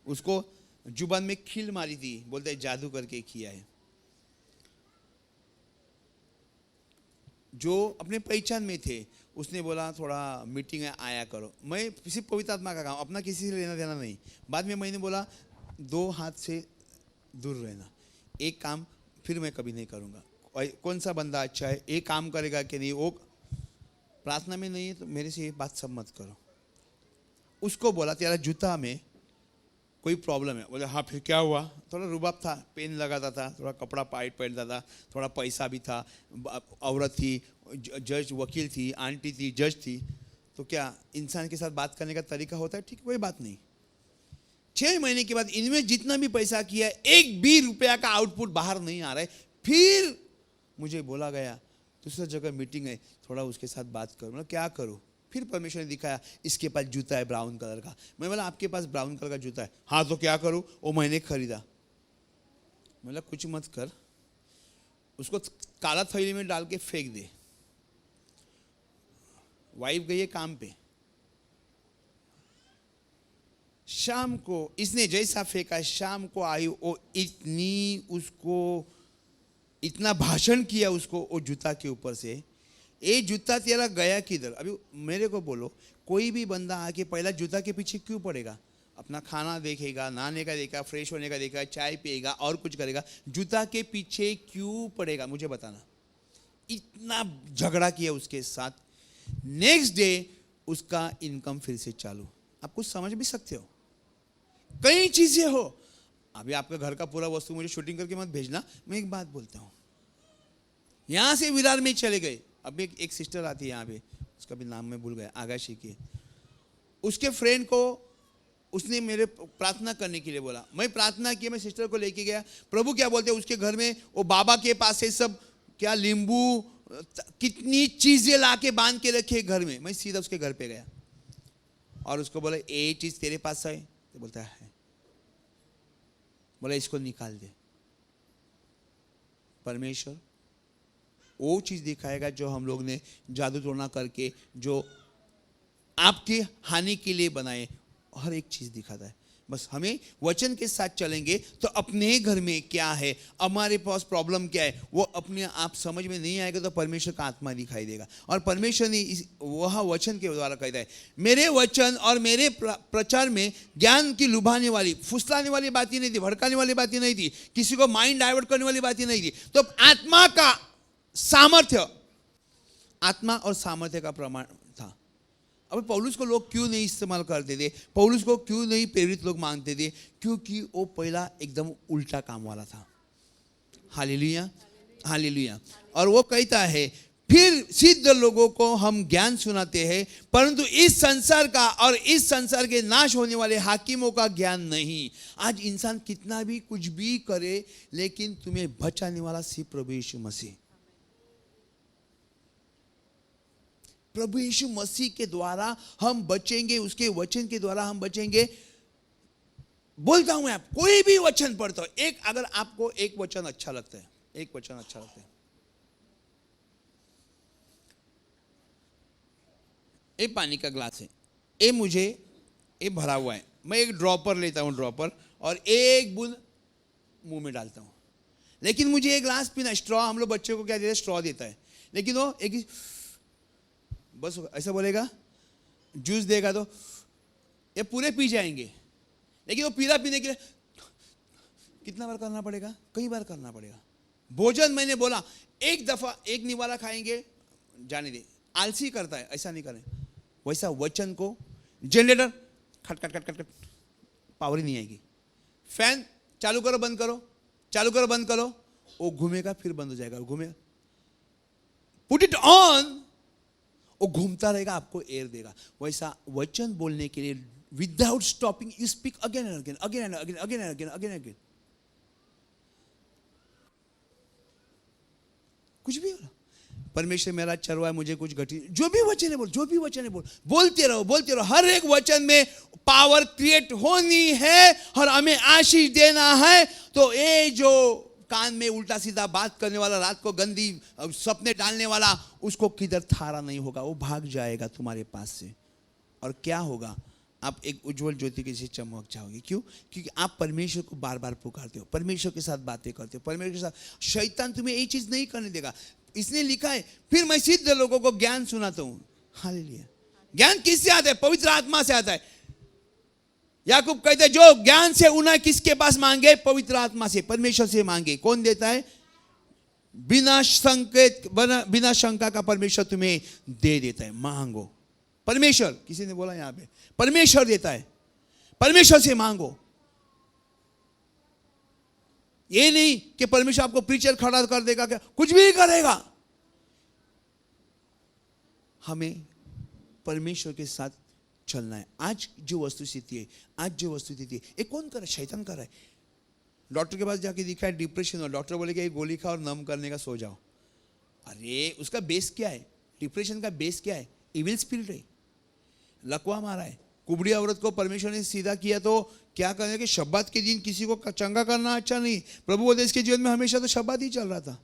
S1: उसको जुबान में खील मारी थी, बोलते है जादू करके किया है। जो अपने पहचान में थे, उसने बोला थोड़ा मीटिंग है आया करो। मैं सिर्फ पवित्र आत्मा का काम, अपना किसी से लेना देना नहीं। बाद में मैंने बोला 2 हाथ से दूर रहना, एक काम फिर मैं कभी नहीं करूँगा। कौन सा बंदा अच्छा है, एक काम करेगा कि नहीं, वो प्रार्थना में नहीं है तो मेरे से ये बात सब मत करो। उसको बोला तेरा जूता में कोई प्रॉब्लम है। बोले हाँ फिर क्या हुआ? थोड़ा रुबाब था, पेन लगाता था, थोड़ा कपड़ा पाइट पहनता था, थोड़ा पैसा भी था, औरत थी, जज वकील थी, आंटी थी, जज थी। तो क्या इंसान के साथ बात करने का तरीका होता है? ठीक, कोई बात नहीं। 6 महीने के बाद इनमें जितना भी पैसा किया, एक भी रुपया का आउटपुट बाहर नहीं आ रहा है। फिर मुझे बोला गया दूसरा जगह मीटिंग है, थोड़ा उसके साथ बात करो। मतलब क्या करूँ? फिर परमेश्वर ने दिखाया इसके पास जूता है ब्राउन कलर का। मैं बोला आपके पास ब्राउन कलर का जूता है? हाँ तो क्या करूँ? वो मैंने खरीदा। बोला कुछ मत कर, उसको काला थैली में डाल के फेंक दे। वाइफ गई है काम पे, शाम को इसने जैसा फेंका, शाम को आई, वो इतना भाषण किया उसको वो जूता के ऊपर से, ये जूता तेरा गया किधर? अभी मेरे को बोलो, कोई भी बंदा आके पहला जूता के पीछे क्यों पड़ेगा? अपना खाना देखेगा, नहाने का देखेगा, फ्रेश होने का देखेगा, चाय पिएगा और कुछ करेगा, जूता के पीछे क्यों पड़ेगा? मुझे बताना। इतना झगड़ा किया उसके साथ। नेक्स्ट डे उसका इनकम फिर से चालू। आप कुछ समझ भी सकते हो, कई चीजें हो। अभी आपका घर का पूरा वस्तु मुझे शूटिंग करके मत भेजना। मैं एक बात बोलता हूँ, यहाँ से विरार में चले गए। अभी एक सिस्टर आती है यहाँ पे, उसका भी नाम मैं भूल गया, आगाशी की। उसके फ्रेंड को उसने मेरे प्रार्थना करने के लिए बोला। मैं प्रार्थना की, मैं सिस्टर को लेके गया। प्रभु क्या बोलते हैं उसके घर में, वो बाबा के पास से सब क्या नींबू कितनी चीजें लाके बांध के रखे घर में। मैं सीधा उसके घर पे गया और उसको बोला ये चीज तेरे पास है? तो बोलता है। बोला इसको निकाल दे। परमेश्वर वो चीज दिखाएगा जो हम लोग ने जादू टोना करके, जो आपकी हानि के लिए बनाए, हर एक चीज दिखाता है। बस हमें वचन के साथ चलेंगे तो अपने घर में क्या है, हमारे पास प्रॉब्लम क्या है, वो अपने आप समझ में नहीं आएगा तो परमेश्वर का आत्मा दिखाई देगा। और परमेश्वर ने वह वचन के द्वारा कहता है, मेरे वचन और मेरे प्रचार में ज्ञान की लुभाने वाली, फुसलाने वाली बातें नहीं थी, भड़काने वाली बातें नहीं थी, किसी को माइंड डाइवर्ट करने वाली बातें नहीं थी। तो आत्मा का सामर्थ्य, आत्मा और सामर्थ्य का प्रमाण था। अब पौलुस को लोग क्यों नहीं इस्तेमाल करते थे, पौलुस को क्यों नहीं प्रेरित लोग मानते थे? क्योंकि वो पहला एकदम उल्टा काम वाला था। Hallelujah, hallelujah. और वो कहता है फिर सिद्ध लोगों को हम ज्ञान सुनाते हैं, परंतु इस संसार का और इस संसार के नाश होने वाले हाकिमों का ज्ञान नहीं। आज इंसान कितना भी कुछ भी करे, लेकिन तुम्हें बचाने वाला सिर्फ प्रभु यीशु मसीह। प्रभु यीशु मसीह के द्वारा हम बचेंगे, उसके वचन के द्वारा हम बचेंगे। बोलता हूं मैं, आप कोई भी वचन पढ़ता हो, अगर आपको एक वचन अच्छा लगता है, एक वचन अच्छा लगता है, ये पानी का ग्लास है, ये भरा हुआ है, मैं एक ड्रॉपर लेता हूं, ड्रॉपर, और एक बूंद मुंह में डालता हूं। लेकिन मुझे एक ग्लास पीना, स्ट्रॉ, हम लोग बच्चों को क्या देते हैं, स्ट्रॉ देता है, लेकिन वो एक बस ऐसा बोलेगा, जूस देगा तो ये पूरे पी जाएंगे। लेकिन वो पीला पीने के लिए कितना बार करना पड़ेगा? कई बार करना पड़ेगा। भोजन मैंने बोला एक दफा एक निवाला खाएंगे, जाने दे, आलसी करता है, ऐसा नहीं करें। वैसा वचन को, जनरेटर खट खट खट खट खट, पावर ही नहीं आएगी। फैन चालू करो बंद करो, चालू करो बंद करो, वो घूमेगा फिर बंद हो जाएगा, घूमेगा। पुट इट ऑन, वो घूमता रहेगा, आपको एयर देगा। वैसा वचन बोलने के लिए without stopping you speak again and again, again and again, again and again, again and again. कुछ भी हो, परमेश्वर मेरा चरवा है, मुझे कुछ घटी, जो भी वचन है बोल, जो भी वचन है बोल, बोलते रहो, बोलते रहो। हर एक वचन में पावर क्रिएट होनी है और हमें आशीष देना है। तो ये जो कान में उल्टा सीधा बात करने वाला, रात को गंदी सपने डालने वाला, उसको किधर थारा नहीं होगा, वो भाग जाएगा तुम्हारे पास से। और क्या होगा? आप एक उज्जवल ज्योति के जैसे चमक जाओगे। क्यों? क्योंकि आप परमेश्वर को बार बार पुकारते हो, परमेश्वर के साथ बातें करते हो, परमेश्वर के साथ। शैतान तुम्हें ये चीज नहीं करने देगा। इसने लिखा है, फिर मैं सिद्ध लोगों को ज्ञान सुनाता हूं। हालेलुया। ज्ञान किससे आता है? पवित्र आत्मा से आता है। याकूब कहते हैं, जो ज्ञान से उन्हें किसके पास मांगे? पवित्र आत्मा से, परमेश्वर से मांगे। कौन देता है? बिना संकेत, बिना शंका का परमेश्वर तुम्हें दे देता है। मांगो। परमेश्वर, किसी ने बोला यहां पे, परमेश्वर देता है, परमेश्वर से मांगो। ये नहीं कि परमेश्वर आपको प्रीचर खड़ा कर देगा, क्या कुछ भी नहीं करेगा। हमें परमेश्वर के साथ चलना है। आज जो वस्तुस्थिति है, आज जो वस्तुस्थिति है, ये कौन कर रहा है? शैतान कर रहा है। डॉक्टर के पास जाके दिखा है डिप्रेशन, और डॉक्टर बोले कि गोली खा और नम करने का, सो जाओ। अरे उसका बेस क्या है? डिप्रेशन का बेस क्या है? इविल स्पिरिट है, लकवा मारा है। कुबड़ी औरत को परमेश्वर ने सीधा किया तो क्या करना कि शब्बात के दिन किसी को चंगा करना अच्छा नहीं। प्रभु बोलते इसके जीवन में हमेशा तो शब्बात ही चल रहा था।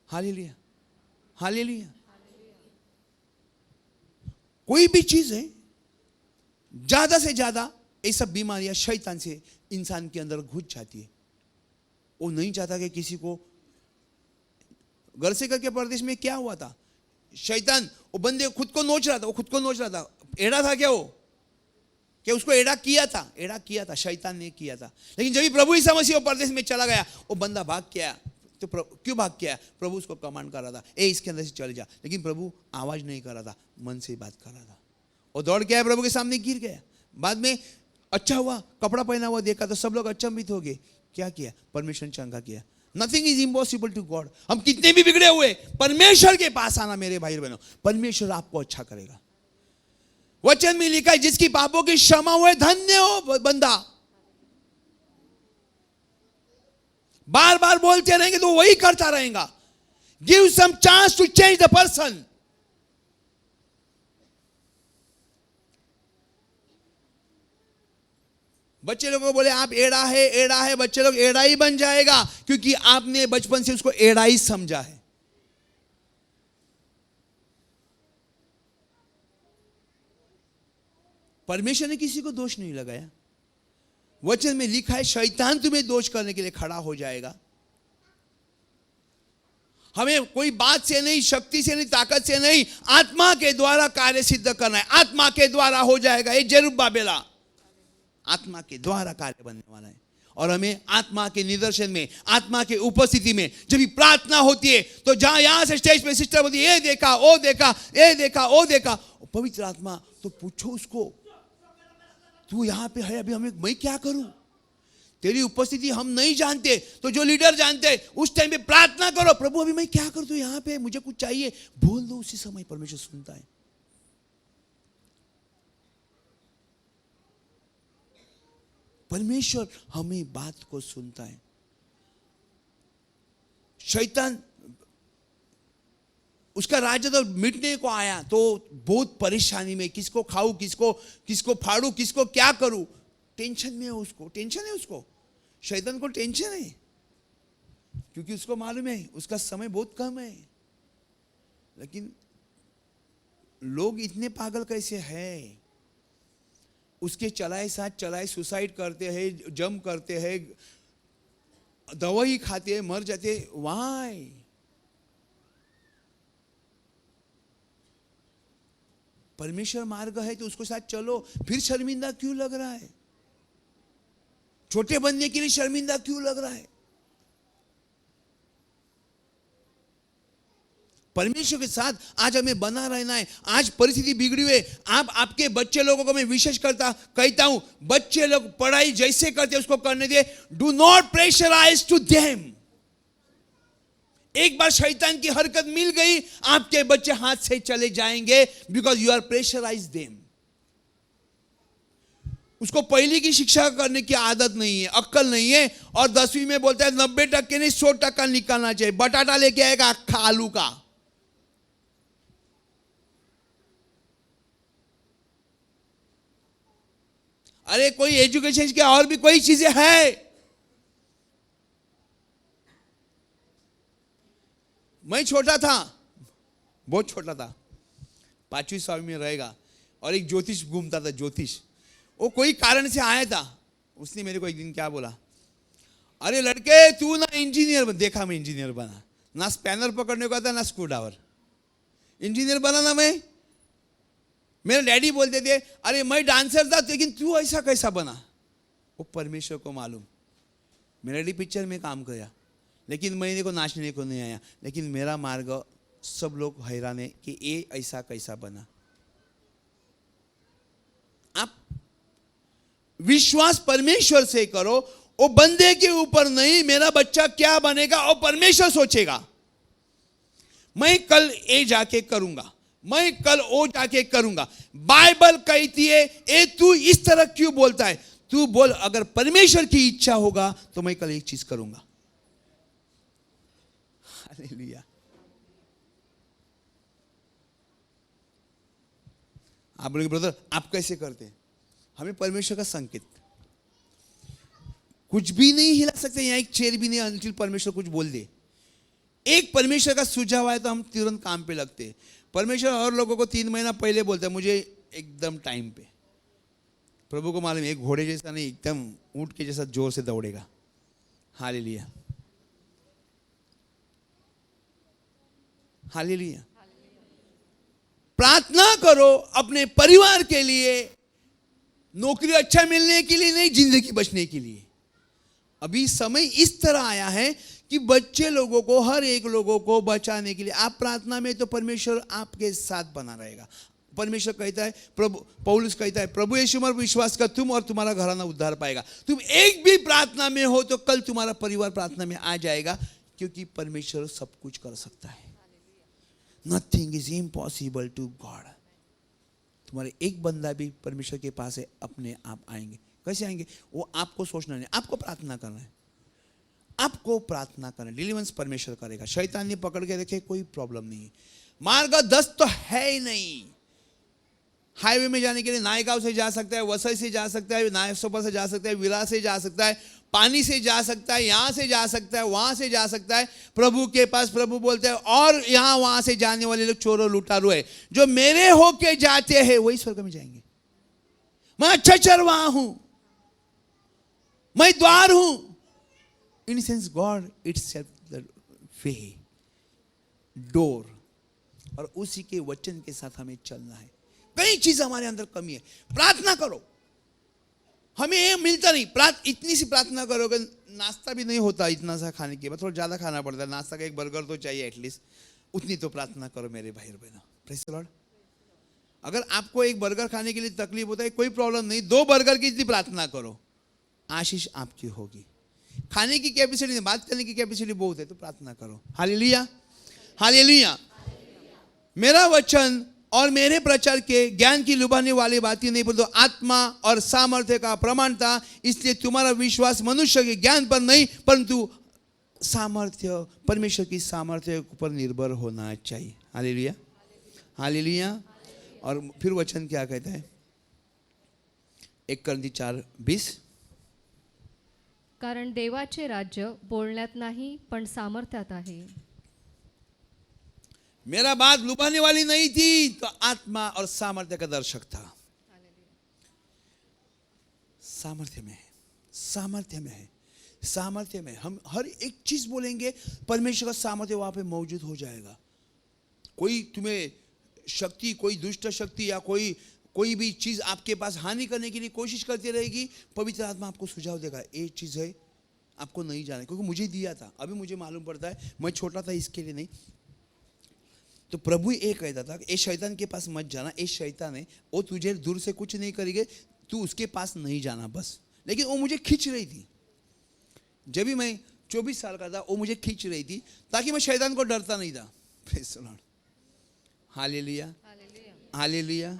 S1: Hallelujah, hallelujah. कोई भी चीज है, ज्यादा से ज्यादा ये सब बीमारियां शैतान से इंसान के अंदर घुस जाती है। वो नहीं चाहता कि किसी को। घर से करके परदेश में क्या हुआ था? शैतान वो बंदे खुद को नोच रहा था, वो खुद को नोच रहा था। एड़ा था क्या वो? क्या उसको एड़ा किया था? एड़ा किया था, शैतान ने किया था। लेकिन जब भी प्रभु यीशु मसीह परदेश में चला गया, वो बंदा भाग के आया। तो क्यों भाग के आया? प्रभु उसको कमांड कर रहा था, इसके अंदर से चले जा। लेकिन प्रभु आवाज नहीं कर रहा था, मन से ही बात कर रहा था। वो दौड़ के आया, प्रभु के सामने गिर गया। बाद में अच्छा हुआ, कपड़ा पहना हुआ देखा तो सब लोग अचंभित हो गए। क्या किया? परमेश्वर ने चंगा किया। Nothing is impossible to God. हम कितने भी बिगड़े हुए, परमेश्वर के पास आना मेरे भाई बहनों, परमेश्वर आपको अच्छा करेगा। वचन में लिखा है, जिसकी पापों की क्षमा हुए धन्य हो बंदा। बार बार बोलते रहेंगे तो वही करता रहेगा। Give some chance to change the person. बच्चे लोगों को बोले आप एड़ा है, एड़ा है, बच्चे लोग एड़ा ही बन जाएगा, क्योंकि आपने बचपन से उसको एड़ा ही समझा है। परमेश्वर ने किसी को दोष नहीं लगाया। वचन में लिखा है, शैतान तुम्हें दोष करने के लिए खड़ा हो जाएगा। हमें कोई बात से नहीं, शक्ति से नहीं, ताकत से नहीं, आत्मा के द्वारा कार्य सिद्ध करना है। आत्मा के द्वारा हो जाएगा। ये जरुब्बाबेला आत्मा के द्वारा कार्य बनने वाला है। और हमें आत्मा के निदर्शन में, आत्मा के उपस्थिति में जब भी प्रार्थना होती है, तो जहां यहां से स्टेज पे सिस्टर बोलती है, ये देखा, वो देखा, ये देखा, वो देखा, पवित्र आत्मा, तो पूछो उसको, तू यहां पे है अभी, मैं क्या करूं? तेरी उपस्थिति हम नहीं जानते, तो जो लीडर जानते, उस टाइम पे प्रार्थना करो, प्रभु अभी मैं क्या करूं? तू यहां पे, मुझे कुछ चाहिए, बोल दो। उसी समय परमेश्वर सुनता है। परमेश्वर हमें बात को सुनता है। शैतान उसका राज्य तो मिटने को आया, तो बहुत परेशानी में, किसको खाऊं, किसको फाड़ू, किसको क्या करूं, टेंशन में है उसको। टेंशन है उसको, शैतान को टेंशन है, क्योंकि उसको मालूम है उसका समय बहुत कम है। लेकिन लोग इतने पागल कैसे हैं? उसके चलाए साथ चलाए सुसाइड करते हैं, जम करते हैं, दवाई खाते हैं, मर जाते हैं। वाई? परमेश्वर मार्ग है तो उसके साथ चलो। फिर शर्मिंदा क्यों लग रहा है? छोटे बनने के लिए शर्मिंदा क्यों लग रहा है? परमेश्वर के साथ आज हमें बना रहना है। आज परिस्थिति बिगड़ी हुई है। आपके बच्चे लोगों को मैं विशेष कहता हूं, बच्चे लोग पढ़ाई जैसे करते उसको करने दे। Do not pressurise to them. एक बार शैतान की हरकत मिल गई, आपके बच्चे हाथ से चले जाएंगे, because you are pressurise them. उसको पहली की शिक्षा करने की आदत नहीं है, अक्कल नहीं है, और 10वीं में बोलता है 90% नहीं 100% निकालना चाहिए। बटाटा लेके आएगा अक्खा आलू का। अरे कोई एजुकेशन की और भी कोई चीजें हैं। मैं छोटा था, बहुत छोटा था, 5वीं 6वीं में रहेगा, और एक ज्योतिष घूमता था, ज्योतिष। वो कोई कारण से आया था, उसने मेरे को एक दिन क्या बोला, अरे लड़के तू ना इंजीनियर बन। देखा मैं इंजीनियर बना, ना स्पैनर पकड़ने को आता ना स्क्रू ड्राइवर, इंजीनियर बना ना मैं। मेरे डैडी बोलते थे अरे मैं डांसर था, लेकिन तू ऐसा कैसा बना? वो परमेश्वर को मालूम। मेरा डैडी पिक्चर में काम किया, लेकिन मैंने को नाचने को नहीं आया, लेकिन मेरा मार्ग सब लोग हैरान है कि ये ऐसा कैसा बना। आप विश्वास परमेश्वर से करो, वो बंदे के ऊपर नहीं। मेरा बच्चा क्या बनेगा वो परमेश्वर सोचेगा। मैं कल ये जाके करूंगा, मैं कल वो जाके करूंगा। बाइबल कहती है ए तू इस तरह क्यों बोलता है? तू बोल अगर परमेश्वर की इच्छा होगा तो मैं कल एक चीज करूंगा। हालेलुया। आप बोलेंगे ब्रदर आप कैसे करते हैं? हमें परमेश्वर का संकेत, कुछ भी नहीं हिला सकते, यहाँ एक चेयर भी नहीं अंतिल परमेश्वर कुछ बोल दे। एक परमेश्वर का सुझाव आए तो हम तुरंत काम पे लगते हैं। परमेश्वर और लोगों को 3 महीना पहले बोलता है, मुझे एकदम टाइम पे। प्रभु को मालूम है एक घोड़े जैसा नहीं, एकदम ऊंट के जैसा जोर से दौड़ेगा। Hallelujah, hallelujah. प्रार्थना करो अपने परिवार के लिए, नौकरी अच्छा मिलने के लिए नहीं, जिंदगी बचने के लिए। अभी समय इस तरह आया है कि बच्चे लोगों को, हर एक लोगों को बचाने के लिए आप प्रार्थना में तो परमेश्वर आपके साथ बना रहेगा। परमेश्वर कहता है, प्रभु पौलुस कहता है, प्रभु यीशु पर विश्वास कर तुम और तुम्हारा घराना उद्धार पाएगा। तुम एक भी प्रार्थना में हो तो कल तुम्हारा परिवार प्रार्थना में आ जाएगा, क्योंकि परमेश्वर सब कुछ कर सकता है। Nothing is impossible to God. तुम्हारे एक बंदा भी परमेश्वर के पास है, अपने आप आएंगे। कैसे आएंगे? वो आपको सोचना नहीं, आपको प्रार्थना करना है, आपको प्रार्थना करना। डिलीवरेंस परमेश्वर करेगा। शैतान ने पकड़ के रखे, कोई प्रॉब्लम नहीं। मार्ग 10 तो है ही नहीं। हाईवे में जाने के लिए नायगांव से जा सकता है, वसई से जा सकता है, नायसोपा से जा सकता है, विला से जा सकता है, पानी से जा सकता है, यहां से जा सकता है, वहां से जा सकता है प्रभु के पास। प्रभु बोलते हैं और यहां वहां से जाने वाले लोग चोरों लुटारू है, जो मेरे होके जाते हैं वही स्वर्ग में जाएंगे। मैं अच्छा चरवाहा हूं, मैं द्वार हूं। In sense God itself the way, door, और उसी के वचन के साथ हमें चलना है। कई चीज हमारे अंदर कमी है। प्रार्थना करो, हमें ये मिलता नहीं। इतनी सी प्रार्थना करोगे, नाश्ता भी नहीं होता इतना सा खाने के बाद, थोड़ा ज्यादा खाना पड़ता है। नाश्ता का एक बर्गर तो चाहिए एटलीस्ट, उतनी तो प्रार्थना करो मेरे भाई और बहनों। Praise the Lord. अगर आपको एक बर्गर खाने के लिए तकलीफ होता है, कोई प्रॉब्लम नहीं, 2 बर्गर की इतनी प्रार्थना करो, आशीष आपकी होगी। खाने की कैपेसिटी नहीं, बात करने की कैपेसिटी बहुत है, तो प्रार्थना करो। Hallelujah, hallelujah. मेरा वचन और मेरे प्रचार के ज्ञान की लुभाने वाली बातें नहीं, परंतु आत्मा और सामर्थ्य का प्रमाण था। इसलिए तुम्हारा विश्वास मनुष्य के ज्ञान पर नहीं, परंतु सामर्थ्य, परमेश्वर की सामर्थ्य पर निर्भर होना चाहिए। Hallelujah, hallelujah. और फिर वचन क्या कहता है? 1 Corinthians 4:20,
S2: कारण देवाचे राज्य बोलण्यात नाही पण सामर्थ्यात आहे।
S1: मेरा बात लुभाने वाली नहीं थी, तो आत्मा और सामर्थ्य का दर्शक था। सामर्थ्य में है, सामर्थ्य में है, सामर्थ्य में। हम हर एक चीज बोलेंगे, परमेश्वर का सामर्थ्य वहां पे मौजूद हो जाएगा। कोई तुम्हें शक्ति, कोई दुष्ट शक्ति या कोई भी चीज आपके पास हानि करने के लिए कोशिश करती रहेगी, पवित्र आत्मा आपको सुझाव देगा, ये चीज है आपको नहीं जाना, क्योंकि मुझे दिया था, अभी मुझे मालूम पड़ता है, मैं छोटा था इसके लिए नहीं। तो प्रभु ये कहता था कि ये शैतान के पास मत जाना, ये शैतान है, वो तुझे दूर से कुछ नहीं करेगा, तू उसके पास नहीं जाना बस। लेकिन वो मुझे खींच रही थी। जब भी मैं 24 साल का था, वो मुझे खींच रही थी, ताकि मैं शैतान को डरता नहीं था। Praise the Lord, hallelujah, hallelujah.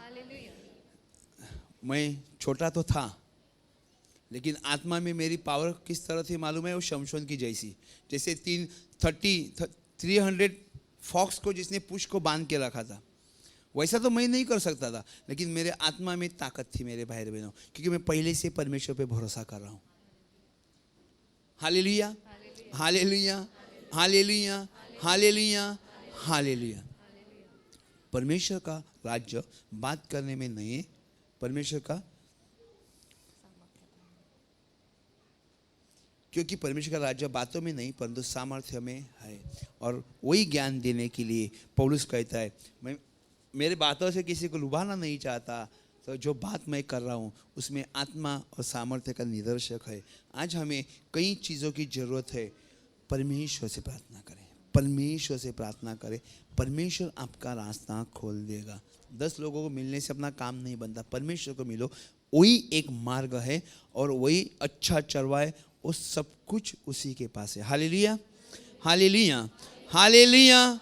S1: मैं छोटा तो था, लेकिन आत्मा में मेरी पावर किस तरह थी मालूम है? वो शमशोन की जैसी, जैसे 300 फॉक्स को जिसने पुश को बांध के रखा था, वैसा तो मैं नहीं कर सकता था, लेकिन मेरे आत्मा में ताकत थी मेरे भाई बहनों, क्योंकि मैं पहले से परमेश्वर पे भरोसा कर रहा हूँ। Hallelujah, hallelujah, hallelujah, hallelujah, hallelujah. परमेश्वर का राज्य बात करने में नहीं है, परमेश्वर का, क्योंकि परमेश्वर का राज्य बातों में नहीं परंतु सामर्थ्य में है। और वही ज्ञान देने के लिए पौलुस कहता है, मैं मेरे बातों से किसी को लुभाना नहीं चाहता, तो जो बात मैं कर रहा हूँ उसमें आत्मा और सामर्थ्य का निदर्शक है। आज हमें कई चीज़ों की ज़रूरत है। परमेश्वर से प्रार्थना करें, परमेश्वर से प्रार्थना करें, परमेश्वर आपका रास्ता खोल देगा। 10 लोगों को मिलने से अपना काम नहीं बनता, परमेश्वर को मिलो, वही एक मार्ग है और वही अच्छा चरवाए, वो सब कुछ उसी के पास है। Hallelujah, hallelujah, hallelujah.